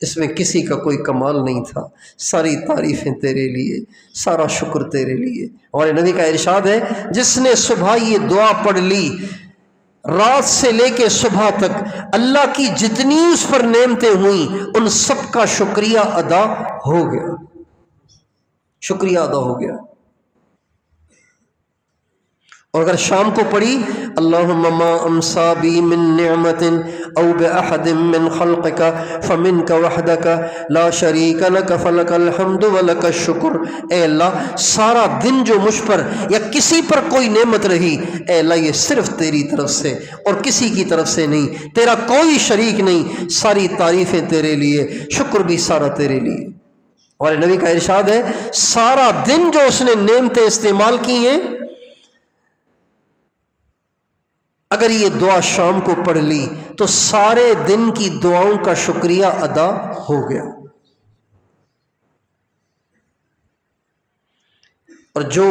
اس میں کسی کا کوئی کمال نہیں تھا، ساری تعریفیں تیرے لیے، سارا شکر تیرے لیے۔ ہمارے نبی کا ارشاد ہے جس نے صبح یہ دعا پڑھ لی رات سے لے کے صبح تک اللہ کی جتنی اس پر نعمتیں ہوئیں ان سب کا شکریہ ادا ہو گیا، شکریہ ادا ہو گیا۔ اور اگر شام کو پڑھی اللہم ما امسا بی من نعمت او باحد من خلقک فمنک وحدک لا شریک لک فلک الحمد ولک الشکر۔ اے اللہ سارا دن جو مجھ پر یا کسی پر کوئی نعمت رہی، اے اللہ یہ صرف تیری طرف سے اور کسی کی طرف سے نہیں، تیرا کوئی شریک نہیں، ساری تعریفیں تیرے لیے، شکر بھی سارا تیرے لیے۔ اور نبی کا ارشاد ہے سارا دن جو اس نے نعمتیں استعمال کی ہیں اگر یہ دعا شام کو پڑھ لی تو سارے دن کی دعاؤں کا شکریہ ادا ہو گیا۔ اور جو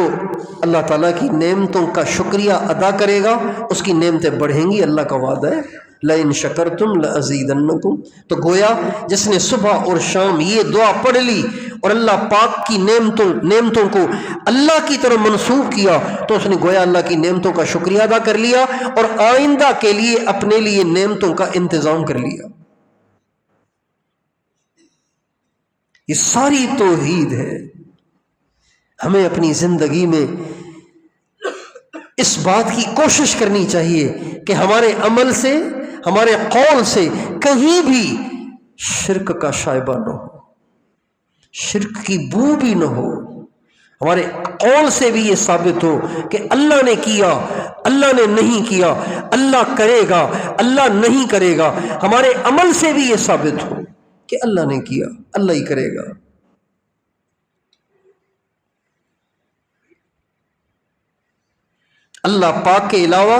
اللہ تعالیٰ کی نعمتوں کا شکریہ ادا کرے گا اس کی نعمتیں بڑھیں گی، اللہ کا وعدہ ہے لَإِن شَكَرْتُمْ لَأَزِيدَنَّكُمْ۔ تو گویا جس نے صبح اور شام یہ دعا پڑھ لی اور اللہ پاک کی نعمتوں کو اللہ کی طرف منسوب کیا تو اس نے گویا اللہ کی نعمتوں کا شکریہ ادا کر لیا اور آئندہ کے لیے اپنے لیے نعمتوں کا انتظام کر لیا۔ یہ ساری توحید ہے۔ ہمیں اپنی زندگی میں اس بات کی کوشش کرنی چاہیے کہ ہمارے عمل سے ہمارے قول سے کہیں بھی شرک کا شائبہ نہ ہو، شرک کی بو بھی نہ ہو، ہمارے قول سے بھی یہ ثابت ہو کہ اللہ نے کیا، اللہ نے نہیں کیا، اللہ کرے گا، اللہ نہیں کرے گا، ہمارے عمل سے بھی یہ ثابت ہو کہ اللہ نے کیا، اللہ ہی کرے گا۔ اللہ پاک کے علاوہ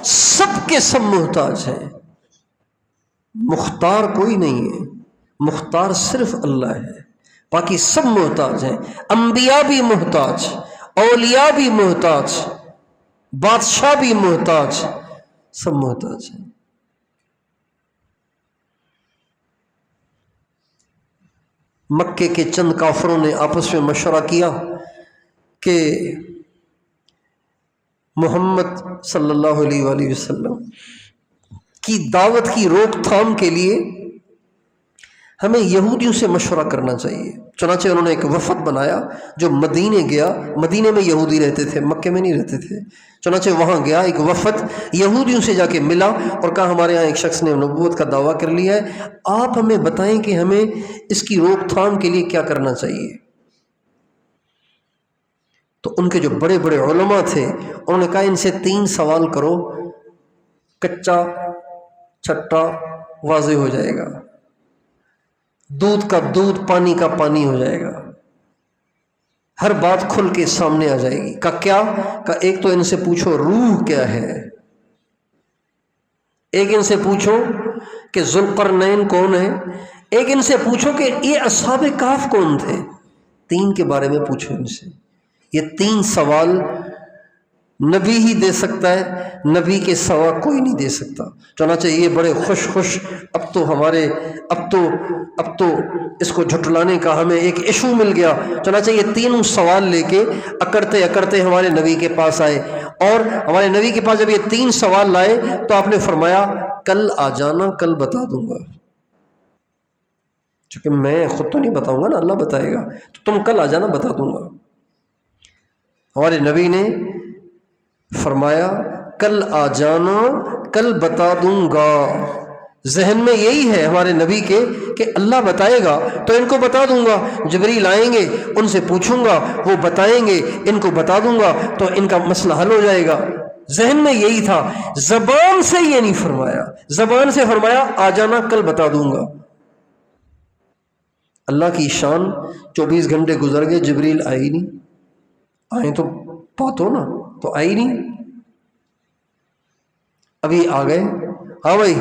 سب کے سب محتاج ہیں، مختار کوئی نہیں ہے، مختار صرف اللہ ہے، باقی سب محتاج ہیں۔ انبیاء بھی محتاج، اولیاء بھی محتاج، بادشاہ بھی محتاج، سب محتاج ہیں۔ مکے کے چند کافروں نے آپس میں مشورہ کیا کہ محمد صلی اللہ علیہ وآلہ وسلم کی دعوت کی روک تھام کے لیے ہمیں یہودیوں سے مشورہ کرنا چاہیے۔ چنانچہ انہوں نے ایک وفد بنایا جو مدینے گیا، مدینے میں یہودی رہتے تھے، مکے میں نہیں رہتے تھے، چنانچہ وہاں گیا ایک وفد یہودیوں سے جا کے ملا اور کہا ہمارے ہاں ایک شخص نے نبوت کا دعویٰ کر لیا ہے، آپ ہمیں بتائیں کہ ہمیں اس کی روک تھام کے لیے کیا کرنا چاہیے۔ تو ان کے جو بڑے بڑے علماء تھے انہوں نے کہا ان سے 3 سوال کرو، کچا چھٹا واضح ہو جائے گا، دودھ کا دودھ پانی کا پانی ہو جائے گا، ہر بات کھل کے سامنے آ جائے گی۔ کیا؟ ایک تو ان سے پوچھو روح کیا ہے، ایک ان سے پوچھو کہ ذوالقرنین کون ہے، ایک ان سے پوچھو کہ یہ اصحاب کہف کون تھے۔ 3 کے بارے میں پوچھو ان سے۔ یہ 3 سوال نبی ہی دے سکتا ہے، نبی کے سوا کوئی نہیں دے سکتا۔ چنانچہ یہ بڑے خوش اب تو اس کو جھٹلانے کا ہمیں ایک ایشو مل گیا۔ چنانچہ یہ 3 سوال لے کے اکڑتے ہمارے نبی کے پاس آئے، اور ہمارے نبی کے پاس جب یہ 3 سوال لائے تو آپ نے فرمایا کل آ جانا، کل بتا دوں گا۔ چونکہ میں خود تو نہیں بتاؤں گا نا، اللہ بتائے گا، تو تم کل آ جانا، بتا دوں گا۔ ہمارے نبی نے فرمایا کل آ جانا، کل بتا دوں گا۔ ذہن میں یہی ہے ہمارے نبی کے کہ اللہ بتائے گا تو ان کو بتا دوں گا، جبریل آئیں گے ان سے پوچھوں گا، وہ بتائیں گے، ان کو بتا دوں گا تو ان کا مسئلہ حل ہو جائے گا۔ ذہن میں یہی تھا، زبان سے یہ نہیں فرمایا، زبان سے فرمایا آ جانا، کل بتا دوں گا۔ اللہ کی شان، 24 گھنٹے گزر گئے، جبریل آئی نہیں، آئیں تو بات ہو نا، تو آئی نہیں۔ ابھی آ گئے، ہاں بھائی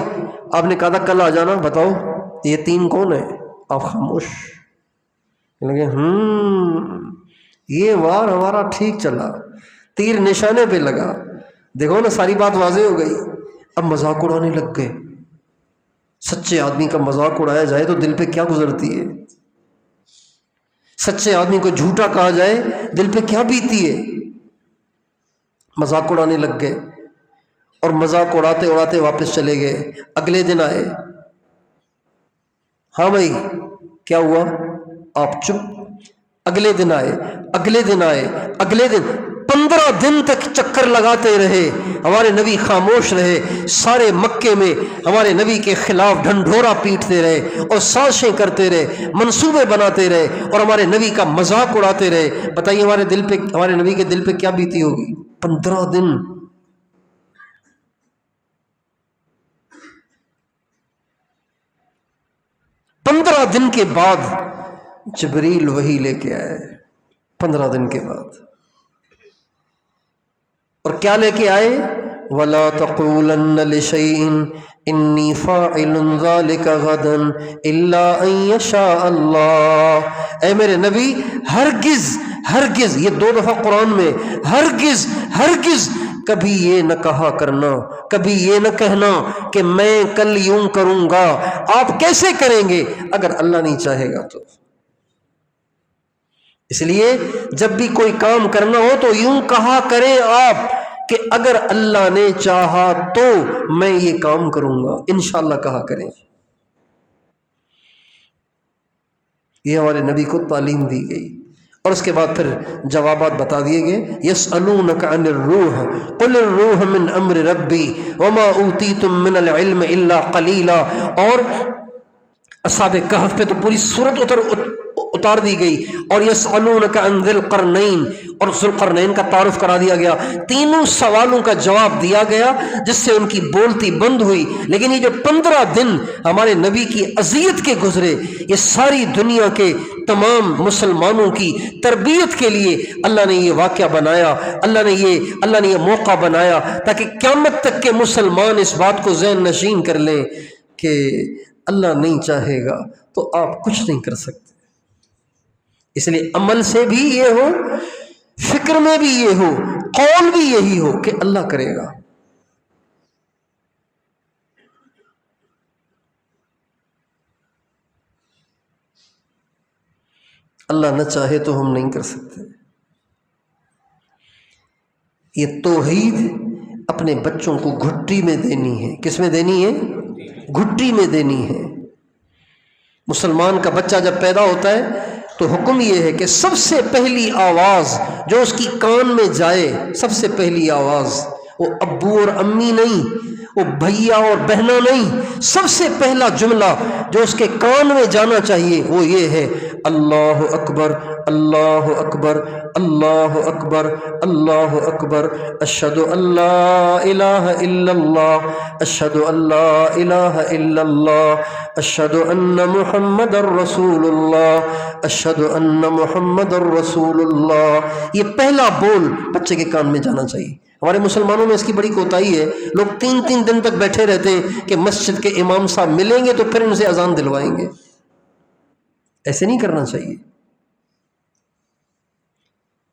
آپ نے کہا تھا کل آ جانا، بتاؤ یہ 3 کون ہے؟ آپ خاموش لگے، یہ وار ہمارا ٹھیک چلا، تیر نشانے پہ لگا، دیکھو نا ساری بات واضح ہو گئی۔ اب مذاق اڑانے لگ گئے۔ سچے آدمی کا مذاق اڑایا جائے تو دل پہ کیا گزرتی ہے، سچے آدمی کو جھوٹا کہا جائے دل پہ کیا بیتی ہے۔ مذاق اڑانے لگ گئے اور مذاق اڑاتے اڑاتے واپس چلے گئے۔ اگلے دن آئے، ہاں بھائی کیا ہوا؟ آپ چپ۔ اگلے دن آئے، اگلے دن آئے، اگلے دن، 15 دن تک چکر لگاتے رہے، ہمارے نبی خاموش رہے۔ سارے مکے میں ہمارے نبی کے خلاف ڈھنڈورا پیٹتے رہے اور سازشیں کرتے رہے، منصوبے بناتے رہے اور ہمارے نبی کا مذاق اڑاتے رہے۔ بتائیے ہمارے نبی کے دل پہ کیا بیتی ہوگی؟ 15 دن۔ دن کے بعد جبریل وحی لے کے آئے، 15 دن کے بعد، اور کیا لے کے آئے؟ وَلَا تَقُولَنَّ لِشَيْءٍ إِنِّي فَاعِلٌ ذَلِكَ غَدًا إِلَّا أَن يَشَاءَ اللَّهُ۔ اے میرے نبی ہرگز یہ 2 دفعہ قرآن میں، ہرگز کبھی یہ نہ کہا کرنا، کبھی یہ نہ کہنا کہ میں کل یوں کروں گا۔ آپ کیسے کریں گے اگر اللہ نہیں چاہے گا تو؟ اس لیے جب بھی کوئی کام کرنا ہو تو یوں کہا کریں آپ کہ اگر اللہ نے چاہا تو میں یہ کام کروں گا، انشاءاللہ کہا کریں۔ یہ ہمارے نبی کو تعلیم دی گئی، اور اس کے بعد پھر جوابات بتا دیے گئے۔ یسألونک عن الروح قل الروح من امر ربی وما اوتیتم من العلم الا قلیلا۔ اور اصحاب کہف پہ تو پوری سورت اتر اتار دی گئی، اور یسألونک عن ذی القرنین، اور ذوالقرنین کا تعارف کرا دیا گیا، تینوں سوالوں کا جواب دیا گیا جس سے ان کی بولتی بند ہوئی۔ لیکن یہ جو 15 دن ہمارے نبی کی اذیت کے گزرے، یہ ساری دنیا کے تمام مسلمانوں کی تربیت کے لیے اللہ نے یہ واقعہ بنایا، اللہ نے یہ موقع بنایا تاکہ قیامت تک کے مسلمان اس بات کو ذہن نشین کر لیں کہ اللہ نہیں چاہے گا تو آپ کچھ نہیں کر سکتے۔ اس لیے عمل سے بھی یہ ہو، فکر میں بھی یہ ہو، قول بھی یہی ہو کہ اللہ کرے گا۔ اللہ نہ چاہے تو ہم نہیں کر سکتے۔ یہ توحید اپنے بچوں کو گھٹی میں دینی ہے۔ کس میں دینی ہے؟ گھٹی میں دینی ہے۔ مسلمان کا بچہ جب پیدا ہوتا ہے تو حکم یہ ہے کہ سب سے پہلی آواز جو اس کی کان میں جائے، سب سے پہلی آواز، وہ ابو اور امی نہیں، وہ بھیا اور بہنا نہیں، سب سے پہلا جملہ جو اس کے کان میں جانا چاہیے وہ یہ ہے، اللہ اکبر، اللہ اکبر، اللہ اکبر، اللہ اکبر، اشہد ان لا الہ الا اللہ، اشہد ان لا الہ الا اللہ، اشہد ان محمد الرسول اللہ، اشہد ان محمد الرسول اللہ۔ یہ پہلا بول بچے کے کان میں جانا چاہیے۔ ہمارے مسلمانوں میں اس کی بڑی کوتاہی ہے، لوگ 3 دن تک بیٹھے رہتے ہیں کہ مسجد کے امام صاحب ملیں گے تو پھر ان سے اذان دلوائیں گے۔ ایسے نہیں کرنا چاہیے۔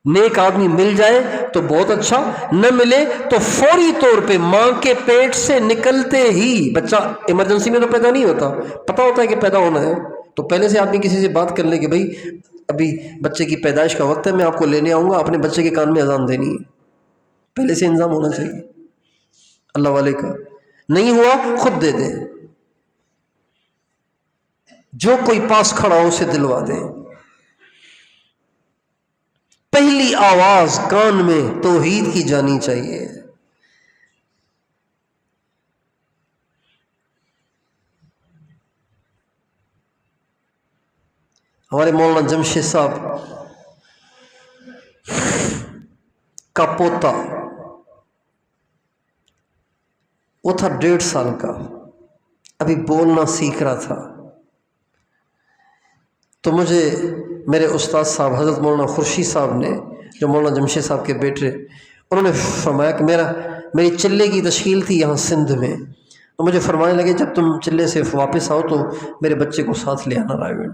نیک آدمی مل جائے تو بہت اچھا، نہ ملے تو فوری طور پہ ماں کے پیٹ سے نکلتے ہی، بچہ ایمرجنسی میں تو پیدا نہیں ہوتا، پتہ ہوتا ہے کہ پیدا ہونا ہے، تو پہلے سے آدمی کسی سے بات کر لے کہ بھائی ابھی بچے کی پیدائش کا وقت ہے، میں آپ کو لینے آؤں گا، اپنے بچے کے کان میں اذان دینی ہے، پہلے سے انتظام ہونا چاہیے اللہ والے کا۔ نہیں ہوا خود دے دیں، جو کوئی پاس کھڑا ہو اسے دلوا دیں۔ پہلی آواز کان میں توحید کی جانی چاہیے۔ ہمارے مولانا جمشید صاحب کا پوتا، وہ تھا 1.5 سال کا، ابھی بولنا سیکھ رہا تھا، تو مجھے میرے استاد صاحب حضرت مولانا خورشید صاحب نے، جو مولانا جمشید صاحب کے بیٹے، انہوں نے فرمایا کہ میری چلے کی تشکیل تھی یہاں سندھ میں، تو مجھے فرمانے لگے جب تم چلے سے واپس آؤ تو میرے بچے کو ساتھ لے آنا رائے گڑھ۔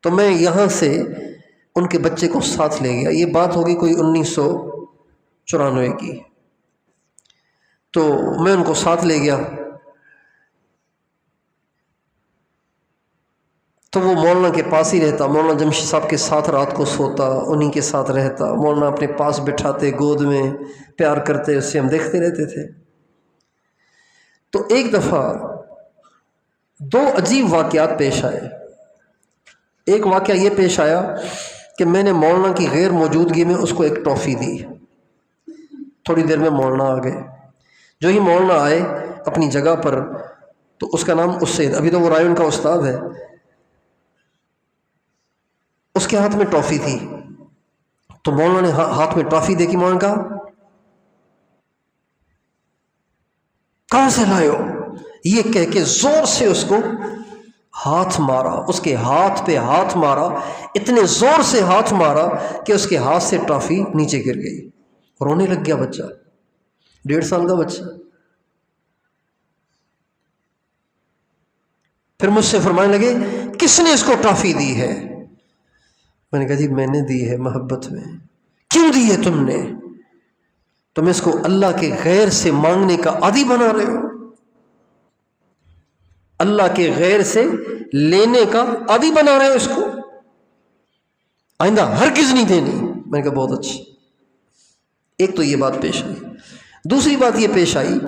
تو میں یہاں سے ان کے بچے کو ساتھ لے گیا، یہ بات ہوگی کوئی 1994 کی، تو میں ان کو ساتھ لے گیا، تو وہ مولانا کے پاس ہی رہتا، مولانا جمشید صاحب کے ساتھ رات کو سوتا، انہی کے ساتھ رہتا، مولانا اپنے پاس بٹھاتے، گود میں پیار کرتے، اس سے ہم دیکھتے رہتے تھے۔ تو ایک دفعہ 2 عجیب واقعات پیش آئے۔ ایک واقعہ یہ پیش آیا کہ میں نے مولانا کی غیر موجودگی میں اس کو ایک ٹافی دی، تھوڑی دیر میں مولانا آ گئے، جو ہی مولانا آئے اپنی جگہ پر، تو اس کا نام اسید، ابھی تو وہ رائے ان کا استاد ہے، اس کے ہاتھ میں ٹافی تھی، تو مولانا نے ہاتھ میں ٹافی دیکھی، مولانا کہا کہاں سے لائے ہو، یہ کہہ کے زور سے اس کو ہاتھ مارا، اس کے ہاتھ پہ ہاتھ مارا، اتنے زور سے ہاتھ مارا کہ اس کے ہاتھ سے ٹافی نیچے گر گئی، رونے لگ گیا بچہ، 1.5 سال کا بچہ۔ پھر مجھ سے فرمانے لگے کس نے اس کو ٹافی دی ہے؟ میں نے کہا جی میں نے دی ہے محبت میں۔ کیوں دی ہے تم نے؟ تم اس کو اللہ کے غیر سے مانگنے کا عادی بنا رہے ہو، اللہ کے غیر سے لینے کا عادی بنا رہے ہو اس کو، آئندہ ہرگز نہیں دینی۔ میں نے کہا بہت اچھی۔ ایک تو یہ بات پیش آئی، دوسری بات یہ پیش آئی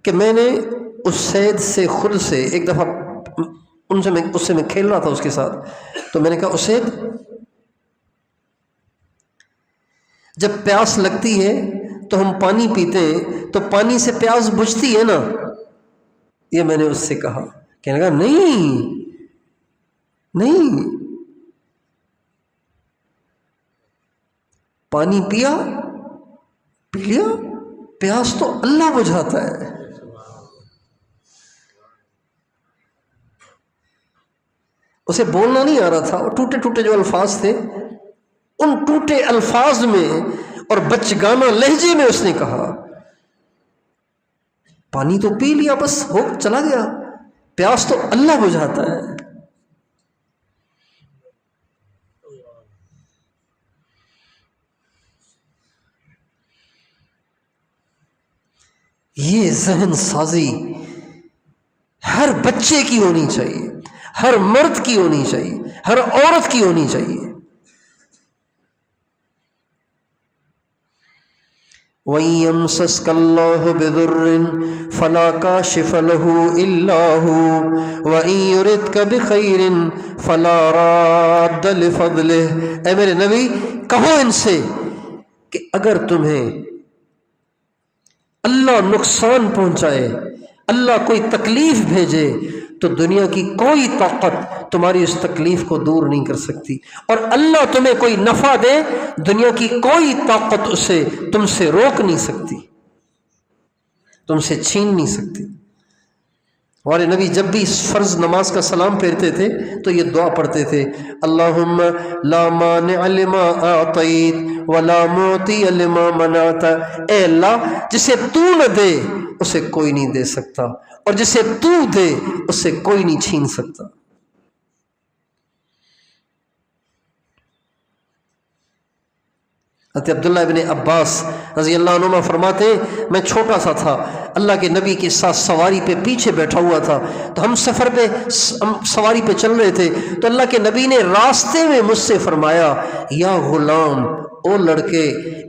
کہ میں نے اس سید سے خود سے ایک دفعہ اس سے میں کھیل رہا تھا اس کے ساتھ، تو میں نے کہا اسید جب پیاس لگتی ہے تو ہم پانی پیتے ہیں تو پانی سے پیاس بجھتی ہے نا، یہ میں نے اس سے کہا، کہنے لگا نہیں، پانی پیا، پی لیا، پیاس تو اللہ بجھاتا ہے۔ اسے بولنا نہیں آ رہا تھا، اور ٹوٹے ٹوٹے جو الفاظ تھے، ان ٹوٹے الفاظ میں اور بچگانہ لہجے میں اس نے کہا پانی تو پی لیا، بس ہو چلا گیا، پیاس تو اللہ بجھاتا ہے۔ یہ ذہن سازی ہر بچے کی ہونی چاہیے، ہر مرد کی ہونی چاہیے، ہر عورت کی ہونی چاہیے۔ وَإِن يَمْسَسْكَ اللَّهُ بِضُرٍّ فَلَا كَاشِفَ لَهُ إِلَّا هُوَ وَإِن يُرِدْكَ بِخَيْرٍ فَلَا رَادَّ لِفَضْلِهِ۔ اے میرے نبی کہو ان سے کہ اگر تمہیں اللہ نقصان پہنچائے، اللہ کوئی تکلیف بھیجے، تو دنیا کی کوئی طاقت تمہاری اس تکلیف کو دور نہیں کر سکتی، اور اللہ تمہیں کوئی نفع دے، دنیا کی کوئی طاقت اسے تم سے روک نہیں سکتی، تم سے چھین نہیں سکتی۔ ہمارے نبی جب بھی فرض نماز کا سلام پھیرتے تھے تو یہ دعا پڑھتے تھے، اللہم لا مانع لما اعطیت ولا معطی لما منعت۔ اے اللہ جسے تو نہ دے اسے کوئی نہیں دے سکتا، اور جسے تو دے اسے کوئی نہیں چھین سکتا۔ حضرت عبداللہ ابن عباس رضی اللہ عنہما فرماتے ہیں میں چھوٹا سا تھا، اللہ کے نبی کے ساتھ سواری پہ پیچھے بیٹھا ہوا تھا، تو ہم سفر پہ سواری پہ چل رہے تھے، تو اللہ کے نبی نے راستے میں مجھ سے فرمایا یا غلام، او لڑکے،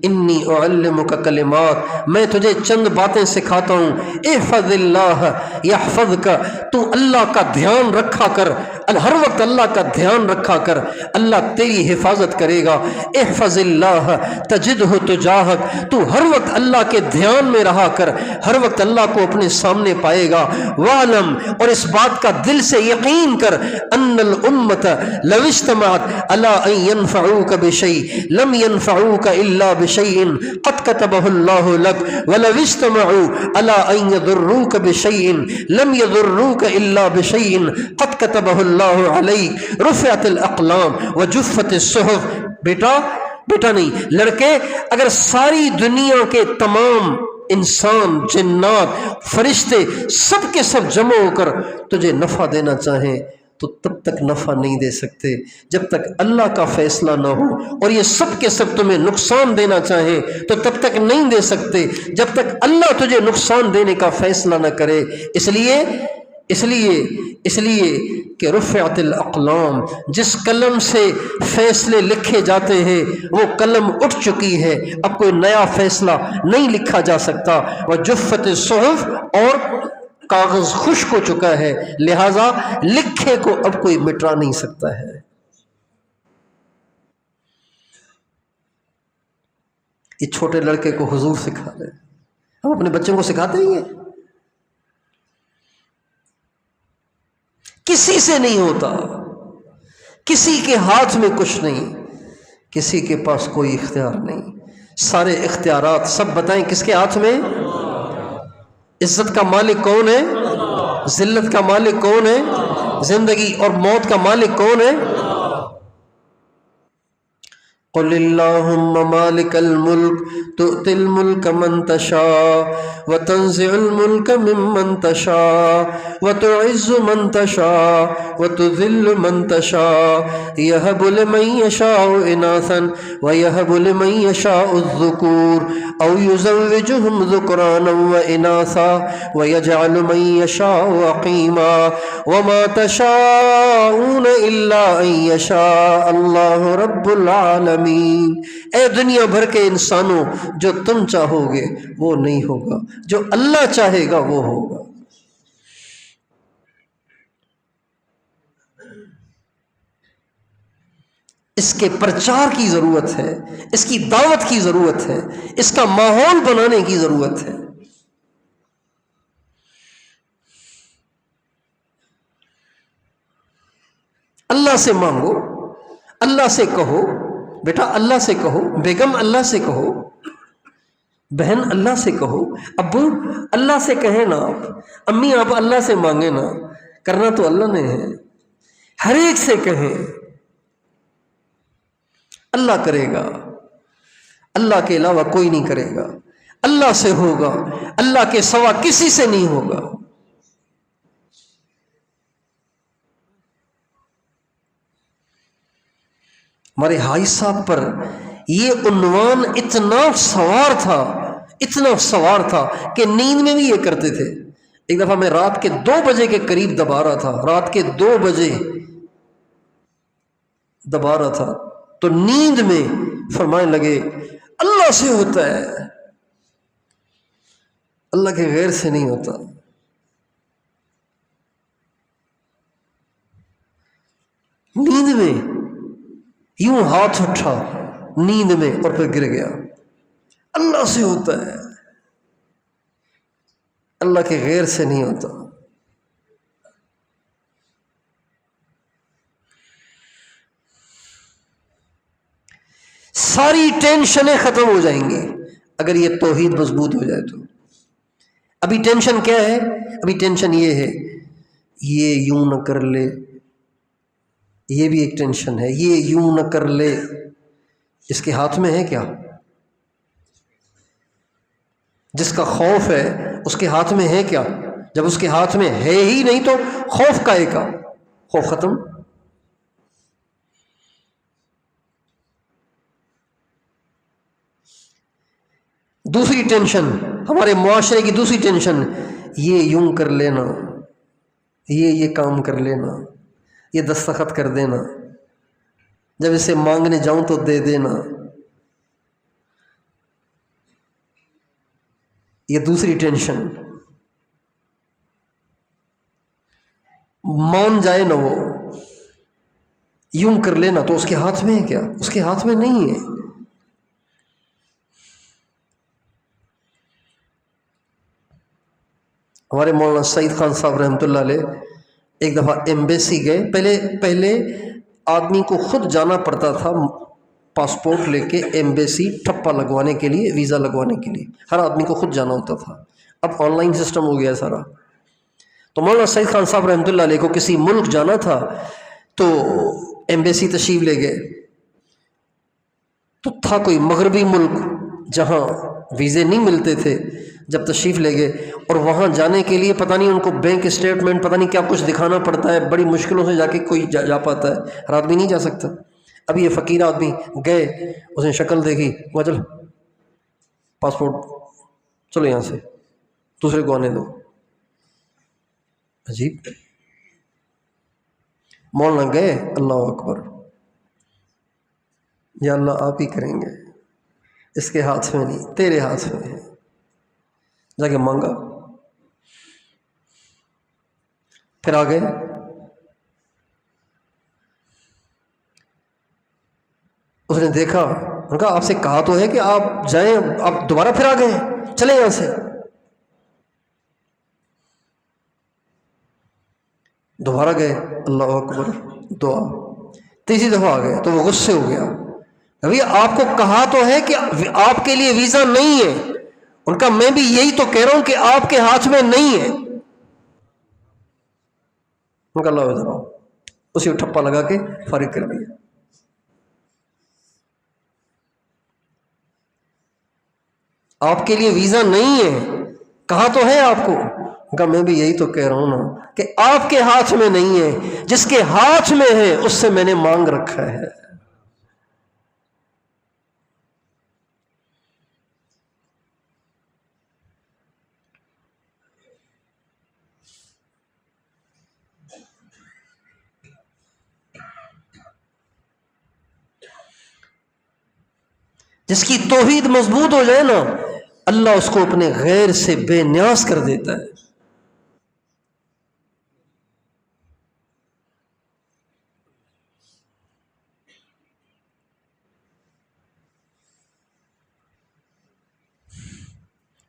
انی اعلمک کلمات، میں تجھے چند باتیں سکھاتا ہوں، احفظ اللہ یحفظک، تو اللہ کا دھیان رکھا کر، ہر وقت اللہ کا دھیان رکھا کر، اللہ تیری حفاظت کرے گا۔ احفظ اللہ تجدہ تجاہک، تو ہر وقت اللہ کے دھیان میں رہا کر، ہر وقت اللہ کو اپنے سامنے پائے گا۔ وعلم، اور اس بات کا دل سے یقین کر، ان الامت لو اجتمعت علی ان ينفعوک بشیء لم ينفعوک الا بشیء قد کتبہ اللہ لک، ولو اجتمعوا علی ان یضروک بشیء لم یضروک الا بشیء قد کتبہ اللہ علیک، رفعت الاقلام وجفت الصحف۔ بیٹا نہیں لڑکے، اگر ساری دنیا کے تمام انسان، جنات، فرشتے سب کے سب جمع ہو کر تجھے نفع دینا چاہیں تو تب تک نفع نہیں دے سکتے جب تک اللہ کا فیصلہ نہ ہو، اور یہ سب کے سب تمہیں نقصان دینا چاہیں تو تب تک نہیں دے سکتے جب تک اللہ تجھے نقصان دینے کا فیصلہ نہ کرے۔ اس لیے کہ رفعت الاقلام، جس قلم سے فیصلے لکھے جاتے ہیں وہ قلم اٹھ چکی ہے، اب کوئی نیا فیصلہ نہیں لکھا جا سکتا۔ وجفت الصحف، اور کاغذ خشک ہو چکا ہے، لہذا لکھے کو اب کوئی مٹا نہیں سکتا ہے۔ یہ چھوٹے لڑکے کو حضور سکھا رہے ہیں، ہم اپنے بچوں کو سکھاتے ہی ہیں۔ کسی سے نہیں ہوتا، کسی کے ہاتھ میں کچھ نہیں، کسی کے پاس کوئی اختیار نہیں، سارے اختیارات سب بتائیں کس کے ہاتھ میں؟ عزت کا مالک کون ہے؟ ذلت کا مالک کون ہے؟ زندگی اور موت کا مالک کون ہے؟ قل اللہم مالک الملک تؤتی الملک من تشاء وتنزع الملک ممن تشاء وتعز من تشاء وتذل من تشاء یہب لمن یشاء اناثا ویہب لمن یشاء الذکور او یزوجہم ذکرانا واناثا ویجعل من یشاء عقیما وما تشاءون الا ان یشاء اللہ رب العالمین۔ اے دنیا بھر کے انسانوں، جو تم چاہو گے وہ نہیں ہوگا، جو اللہ چاہے گا وہ ہوگا۔ اس کے پرچار کی ضرورت ہے، اس کی دعوت کی ضرورت ہے، اس کا ماحول بنانے کی ضرورت ہے۔ اللہ سے مانگو، اللہ سے کہو بیٹا اللہ سے کہو، بیگم اللہ سے کہو، بہن اللہ سے کہو، ابو اللہ سے کہیں نا، آپ امی آپ اللہ سے مانگیں نا، کرنا تو اللہ نے ہے، ہر ایک سے کہیں، اللہ کرے گا، اللہ کے علاوہ کوئی نہیں کرے گا، اللہ سے ہوگا، اللہ کے سوا کسی سے نہیں ہوگا۔ ہمارے حاج صاحب پر یہ عنوان اتنا سوار تھا کہ نیند میں بھی یہ کرتے تھے۔ ایک دفعہ میں رات کے 2 بجے کے قریب دبا رہا تھا، رات کے 2 بجے دبا رہا تھا تو نیند میں فرمانے لگے اللہ سے ہوتا ہے، اللہ کے غیر سے نہیں ہوتا۔ نیند میں یوں ہاتھ اٹھا نیند میں اور پھر گر گیا، اللہ سے ہوتا ہے، اللہ کے غیر سے نہیں ہوتا۔ ساری ٹینشنیں ختم ہو جائیں گی اگر یہ توحید مضبوط ہو جائے تو۔ ابھی ٹینشن کیا ہے؟ ابھی ٹینشن یہ ہے یہ یوں نہ کر لے، یہ بھی ایک ٹینشن ہے، یہ یوں نہ کر لے، اس کے ہاتھ میں ہے کیا؟ جس کا خوف ہے اس کے ہاتھ میں ہے کیا؟ جب اس کے ہاتھ میں ہے ہی نہیں تو خوف کائے کا؟ خوف ختم۔ دوسری ٹینشن، ہمارے معاشرے کی دوسری ٹینشن، یہ یوں کر لینا، یہ کام کر لینا، یہ دستخط کر دینا، جب اسے مانگنے جاؤں تو دے دینا، یہ دوسری ٹینشن۔ مان جائے نا وہ، یوں کر لینا تو اس کے ہاتھ میں ہے کیا؟ اس کے ہاتھ میں نہیں ہے۔ ہمارے مولانا سعید خان صاحب رحمۃ اللہ علیہ ایک دفعہ ایمبیسی گئے، پہلے آدمی کو خود جانا پڑتا تھا پاسپورٹ لے کے ایمبیسی ٹھپا لگوانے کے لیے، ویزا لگوانے کے لیے ہر آدمی کو خود جانا ہوتا تھا۔ اب آن لائن سسٹم ہو گیا سارا۔ تو مولانا سعید خان صاحب رحمۃ اللہ علیہ کو کسی ملک جانا تھا تو ایمبیسی تشریف لے گئے، تو تھا کوئی مغربی ملک جہاں ویزے نہیں ملتے تھے، جب تشریف لے گئے اور وہاں جانے کے لیے پتہ نہیں ان کو بینک اسٹیٹمنٹ پتہ نہیں کیا کچھ دکھانا پڑتا ہے، بڑی مشکلوں سے جا کے کوئی جا پاتا ہے، ہر آدمی نہیں جا سکتا۔ اب یہ فقیر آدمی گئے، اس نے شکل دیکھی، وہ چل پاسپورٹ چلو یہاں سے دوسرے کو آنے دو۔ عجیب۔ مولانا گئے، اللہ اکبر، یا اللہ آپ ہی کریں گے، اس کے ہاتھ میں نہیں، تیرے ہاتھ میں ہے۔ جا کے مانگا، پھر آ گئے، اس نے دیکھا، انہوں نے کہا آپ سے کہا تو ہے کہ آپ جائیں، آپ دوبارہ پھر آ گئے، چلیں یہاں سے۔ دوبارہ گئے، اللہ اکبر، دعا، تیسری دفعہ آ گئے تو وہ غصے ہو گیا، ابھی آپ کو کہا تو ہے کہ آپ کے لیے ویزا نہیں ہے۔ ان کا میں بھی یہی تو کہہ رہا ہوں کہ آپ کے ہاتھ میں نہیں ہے۔ ان کا اللہ ادھر آؤ، اسی کو ٹھپا لگا کے فارغ کر دیا۔ آپ کے لیے ویزا نہیں ہے، کہا تو ہے آپ کو، ان کا میں بھی یہی تو کہہ رہا ہوں نا کہ آپ کے ہاتھ میں نہیں ہے، جس کے ہاتھ میں ہے اس سے میں نے مانگ رکھا ہے۔ جس کی توحید مضبوط ہو جائے نا، اللہ اس کو اپنے غیر سے بے نیاز کر دیتا ہے۔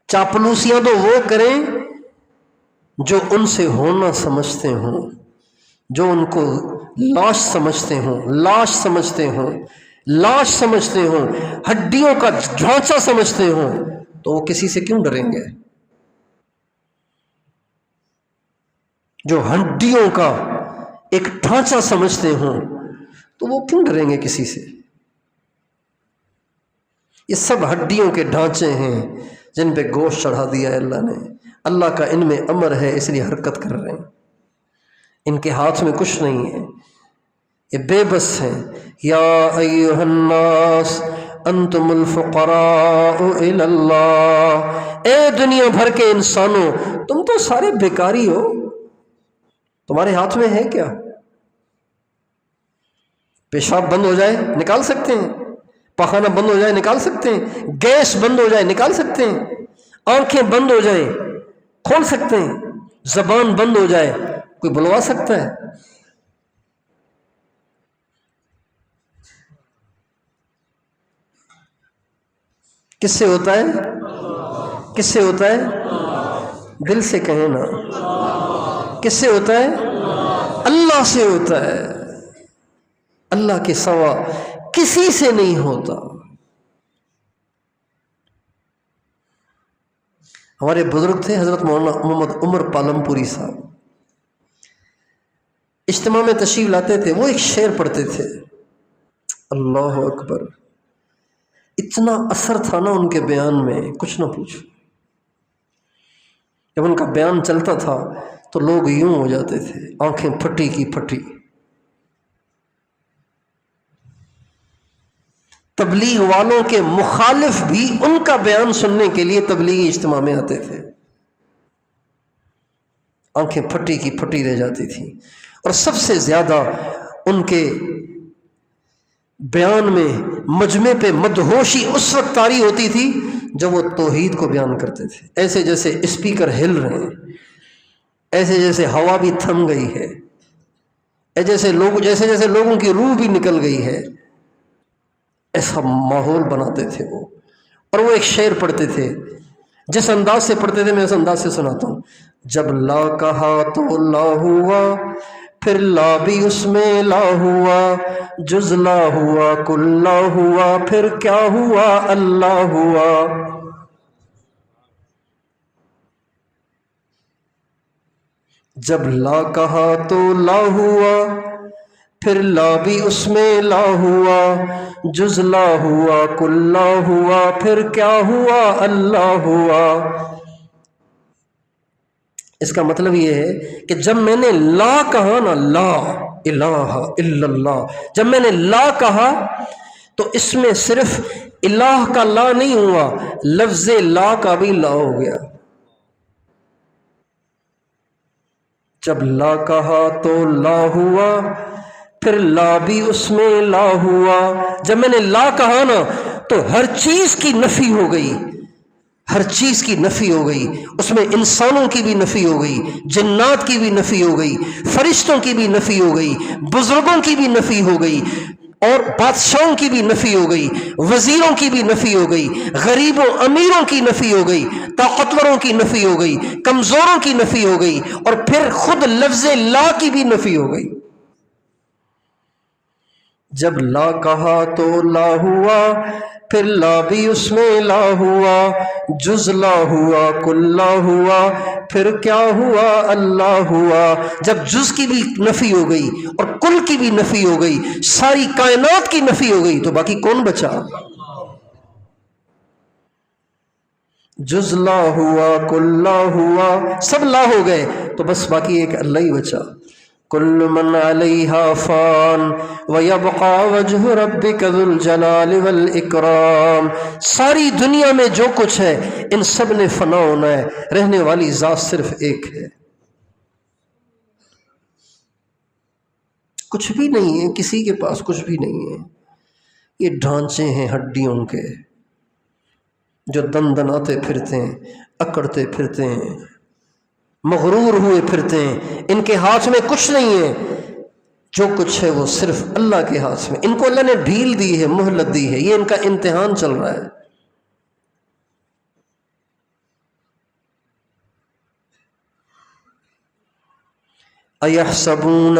چاپلوسیاں تو وہ کریں جو ان سے ہونا سمجھتے ہوں، جو ان کو لاش سمجھتے ہوں، لاش سمجھتے ہوں، ہڈیوں کا ڈھانچہ سمجھتے ہوں، تو وہ کسی سے کیوں ڈریں گے؟ جو ہڈیوں کا ایک ڈھانچہ سمجھتے ہوں تو وہ کیوں ڈریں گے کسی سے؟ یہ سب ہڈیوں کے ڈھانچے ہیں جن پہ گوشت چڑھا دیا ہے اللہ نے۔ اللہ کا ان میں امر ہے، اس لیے حرکت کر رہے ہیں، ان کے ہاتھ میں کچھ نہیں ہے، یہ بے بس ہیں۔ یا ایھا الناس انتم الفقراء الی اللہ، اے دنیا بھر کے انسانوں تم تو سارے بیکاری ہو، تمہارے ہاتھ میں ہے کیا؟ پیشاب بند ہو جائے نکال سکتے ہیں، پخانہ بند ہو جائے نکال سکتے ہیں، گیس بند ہو جائے نکال سکتے ہیں، آنکھیں بند ہو جائیں کھول سکتے ہیں، زبان بند ہو جائے کوئی بلوا سکتا ہے؟ کس سے ہوتا ہے؟ کس سے ہوتا ہے؟ دل سے کہیں نا، کس سے ہوتا ہے؟ اللہ سے ہوتا ہے، اللہ کے سوا کسی سے نہیں ہوتا۔ ہمارے بزرگ تھے حضرت مولانا محمد عمر پالم پوری صاحب، اجتماع میں تشریف لاتے تھے، وہ ایک شعر پڑھتے تھے، اللہ اکبر، اتنا اثر تھا نا ان کے بیان میں کچھ نہ پوچھو۔ جب ان کا بیان چلتا تھا تو لوگ یوں ہو جاتے تھے، آنکھیں پھٹی کی پھٹی۔ تبلیغ والوں کے مخالف بھی ان کا بیان سننے کے لیے تبلیغی اجتماع میں آتے تھے، آنکھیں پھٹی کی پھٹی رہ جاتی تھیں۔ اور سب سے زیادہ ان کے بیان میں مجمع پہ مدہوشی اس وقت طاری ہوتی تھی جب وہ توحید کو بیان کرتے تھے، ایسے جیسے اسپیکر ہل رہے ہیں، ایسے جیسے ہوا بھی تھم گئی ہے، جیسے جیسے لوگوں کی روح بھی نکل گئی ہے، ایسا ماحول بناتے تھے وہ۔ اور وہ ایک شعر پڑھتے تھے، جس انداز سے پڑھتے تھے میں اس انداز سے سناتا ہوں۔ جب لا کہا تو لا ہوا، پھر لا بھی اس میں لا ہوا، جز لا ہوا کل لا ہوا، پھر کیا ہوا اللہ ہوا۔ جب لا کہا تو لا ہوا، پھر لا بھی اس میں لا ہوا، جز لا ہوا کل لا ہوا، پھر کیا ہوا اللہ ہوا۔ اس کا مطلب یہ ہے کہ جب میں نے لا کہا نا، لا الہ الا اللہ، جب میں نے لا کہا تو اس میں صرف الہ کا لا نہیں ہوا، لفظ لا کا بھی لا ہو گیا۔ جب لا کہا تو لا ہوا، پھر لا بھی اس میں لا ہوا۔ جب میں نے لا کہا نا تو ہر چیز کی نفی ہو گئی، ہر چیز کی نفی ہو گئی، اس میں انسانوں کی بھی نفی ہو گئی، جنات کی بھی نفی ہو گئی، فرشتوں کی بھی نفی ہو گئی، بزرگوں کی بھی نفی ہو گئی، اور بادشاہوں کی بھی نفی ہو گئی، وزیروں کی بھی نفی ہو گئی، غریبوں امیروں کی نفی ہو گئی، طاقتوروں کی نفی ہو گئی، کمزوروں کی نفی ہو گئی، اور پھر خود لفظ لا کی بھی نفی ہو گئی۔ جب لا کہا تو لا ہوا، پھر لا بھی اس میں لا ہوا، جز لا ہوا کل لا ہوا، پھر کیا ہوا اللہ ہوا۔ جب جز کی بھی نفی ہو گئی اور کل کی بھی نفی ہو گئی، ساری کائنات کی نفی ہو گئی، تو باقی کون بچا؟ جز لا ہوا کل لا ہوا، سب لا ہو گئے تو بس باقی ایک اللہ ہی بچا۔ کل من علیہا فان ویبقى وجہ ربک ذو الجلال والاکرام۔ ساری دنیا میں جو کچھ ہے ان سب نے فنا ہونا ہے، رہنے والی ذات صرف ایک ہے۔ کچھ بھی نہیں ہے، کسی کے پاس کچھ بھی نہیں ہے، یہ ڈھانچے ہیں ہڈیوں کے جو دن دناتے پھرتے ہیں، اکڑتے پھرتے ہیں، مغرور ہوئے پھرتے ہیں، ان کے ہاتھ میں کچھ نہیں ہے، جو کچھ ہے وہ صرف اللہ کے ہاتھ میں۔ ان کو اللہ نے ڈھیل دی ہے، مہلت دی ہے، یہ ان کا امتحان چل رہا ہے۔ اَيَحْسَبُونَ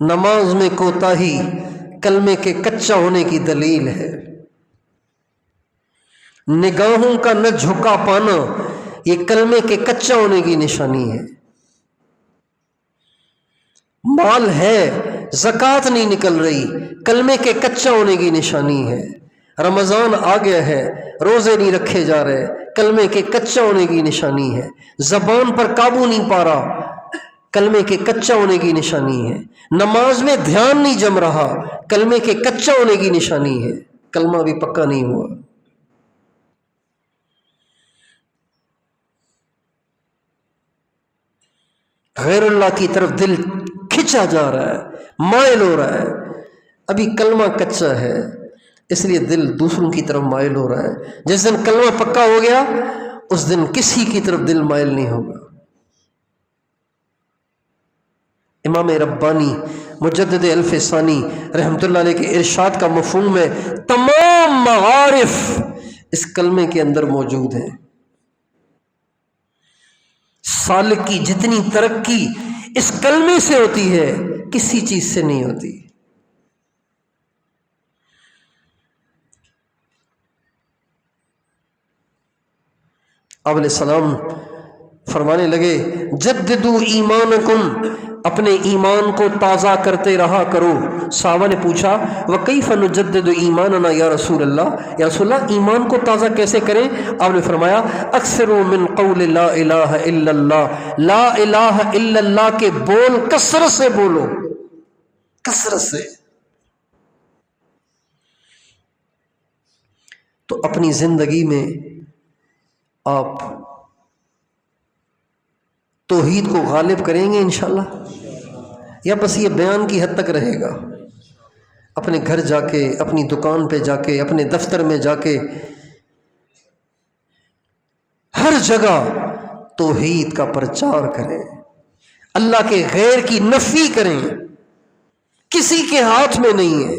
نماز میں کوتاہی کلمے کے کچا ہونے کی دلیل ہے، نگاہوں کا نہ جھکا پانا یہ کلمے کے کچا ہونے کی نشانی ہے، مال ہے زکوٰۃ نہیں نکل رہی کلمے کے کچا ہونے کی نشانی ہے، رمضان آ گیا ہے روزے نہیں رکھے جا رہے کلمے کے کچا ہونے کی نشانی ہے، زبان پر قابو نہیں پا رہا کلمے کے کچا ہونے کی نشانی ہے، نماز میں دھیان نہیں جم رہا کلمے کے کچا ہونے کی نشانی ہے، کلمہ بھی پکا نہیں ہوا۔ غیر اللہ کی طرف دل کھنچا جا رہا ہے، مائل ہو رہا ہے، ابھی کلمہ کچا ہے اس لیے دل دوسروں کی طرف مائل ہو رہا ہے، جس دن کلمہ پکا ہو گیا اس دن کسی کی طرف دل مائل نہیں ہوگا۔ امام ربانی مجدد الف ثانی رحمۃ اللہ علیہ کے ارشاد کا مفہوم ہے، تمام معارف اس کلمے کے اندر موجود ہیں، سالک کی جتنی ترقی اس کلمے سے ہوتی ہے کسی چیز سے نہیں ہوتی۔ آپ علیہ السلام فرمانے لگے جددوا ایمانکم، اپنے ایمان کو تازہ کرتے رہا کرو۔ صحابہ نے پوچھا وکیف نجدد ایماننا یا رسول اللہ، یا رسول اللہ ایمان کو تازہ کیسے کریں؟ آپ نے فرمایا اکثروا من قول لا الہ الا اللہ، لا الہ الا اللہ کے بول کثرت سے بولو، کثرت سے۔ تو اپنی زندگی میں آپ توحید کو غالب کریں گے انشاءاللہ، یا بس یہ بیان کی حد تک رہے گا؟ اپنے گھر جا کے، اپنی دکان پہ جا کے، اپنے دفتر میں جا کے، ہر جگہ توحید کا پرچار کریں، اللہ کے غیر کی نفی کریں، کسی کے ہاتھ میں نہیں ہے،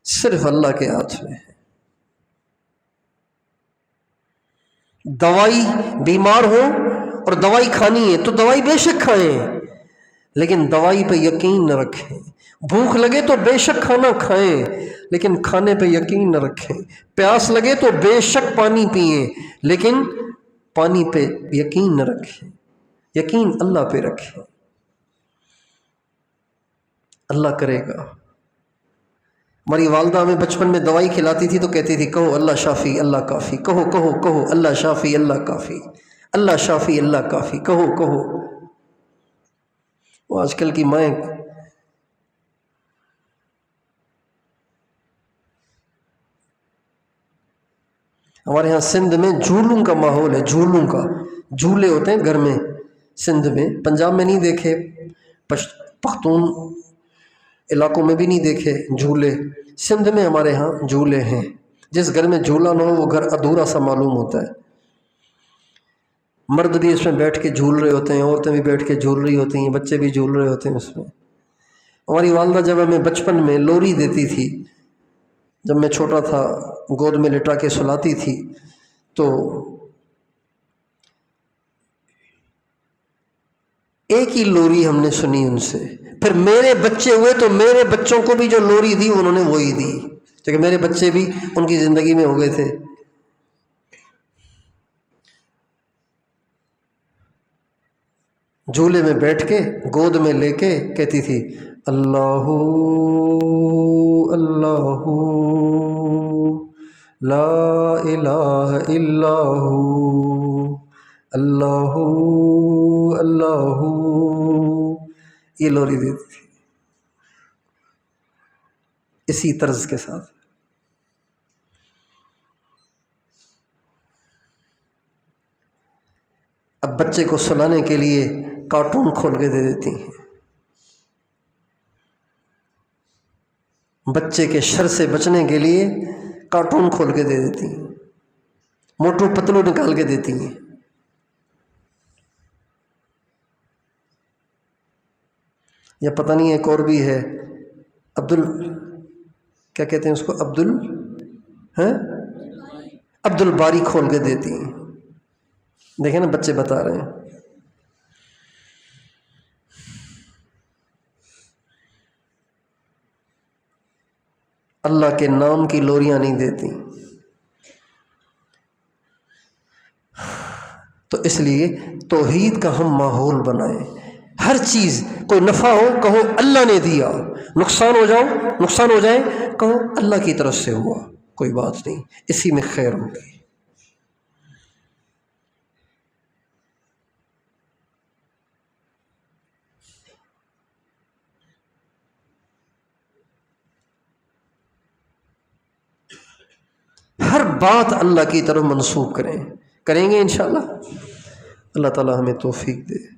صرف اللہ کے ہاتھ میں ہے۔ دوائی بیمار ہو اور دوائی کھانی ہے تو دوائی بے شک کھائیں، لیکن دوائی پہ یقین نہ رکھیں۔ بھوک لگے تو بے شک کھانا کھائیں، لیکن کھانے پہ یقین نہ رکھیں۔ پیاس لگے تو بے شک پانی پئیں، لیکن پانی پہ یقین نہ رکھیں، یقین اللہ پہ رکھیں، اللہ کرے گا۔ ہماری والدہ ہمیں بچپن میں دوائی کھلاتی تھی تو کہتی تھی کہو اللہ شافی اللہ کافی، کہو کہو کہو اللہ شافی اللہ کافی، اللہ شافی اللہ کافی، کہو کہو۔ وہ آج کل کی مائیں ہمارے ہاں سندھ میں جھولوں کا ماحول ہے، جھولوں کا، جھولے ہوتے ہیں گھر میں سندھ میں، پنجاب میں نہیں دیکھے، پختون علاقوں میں بھی نہیں دیکھے جھولے، سندھ میں ہمارے ہاں جھولے ہیں۔ جس گھر میں جھولا نہ ہو وہ گھر ادھورا سا معلوم ہوتا ہے۔ مرد بھی اس میں بیٹھ کے جھول رہے ہوتے ہیں، عورتیں بھی بیٹھ کے جھول رہی ہوتی ہیں، بچے بھی جھول رہے ہوتے ہیں اس میں۔ ہماری والدہ جب ہمیں بچپن میں لوری دیتی تھی، جب میں چھوٹا تھا گود میں لٹا کے سلاتی تھی، تو ایک ہی لوری ہم نے سنی ان سے، پھر میرے بچے ہوئے تو میرے بچوں کو بھی جو لوری دی انہوں نے وہی دی، کیونکہ میرے بچے بھی ان کی زندگی میں ہو گئے تھے۔ جھولے میں بیٹھ کے گود میں لے کے کہتی تھی اللہ اللہ لا الہ الا ہو، اللہ اللہ، یہ لوری دیتی تھی اسی طرز کے ساتھ۔ اب بچے کو سلانے کے لیے کارٹون کھول کے دے دیتی ہیں، بچے کے شر سے بچنے کے لیے کارٹون کھول کے دے دیتی ہیں، موٹو پتلو نکال کے دیتی ہیں۔ یا پتہ نہیں ایک اور بھی ہے، کیا کہتے ہیں اس کو، عبد الباری کھول کے دیتی ہیں۔ دیکھیں نا بچے بتا رہے ہیں۔ اللہ کے نام کی لوریاں نہیں دیتی۔ تو اس لیے توحید کا ہم ماحول بنائیں۔ ہر چیز، کوئی نفع ہو کہو اللہ نے دیا، نقصان ہو جائے کہو اللہ کی طرف سے ہوا، کوئی بات نہیں، اسی میں خیر ہوگی۔ ہر بات اللہ کی طرف منسوب کریں گے انشاءاللہ۔ اللہ تعالی ہمیں توفیق دے۔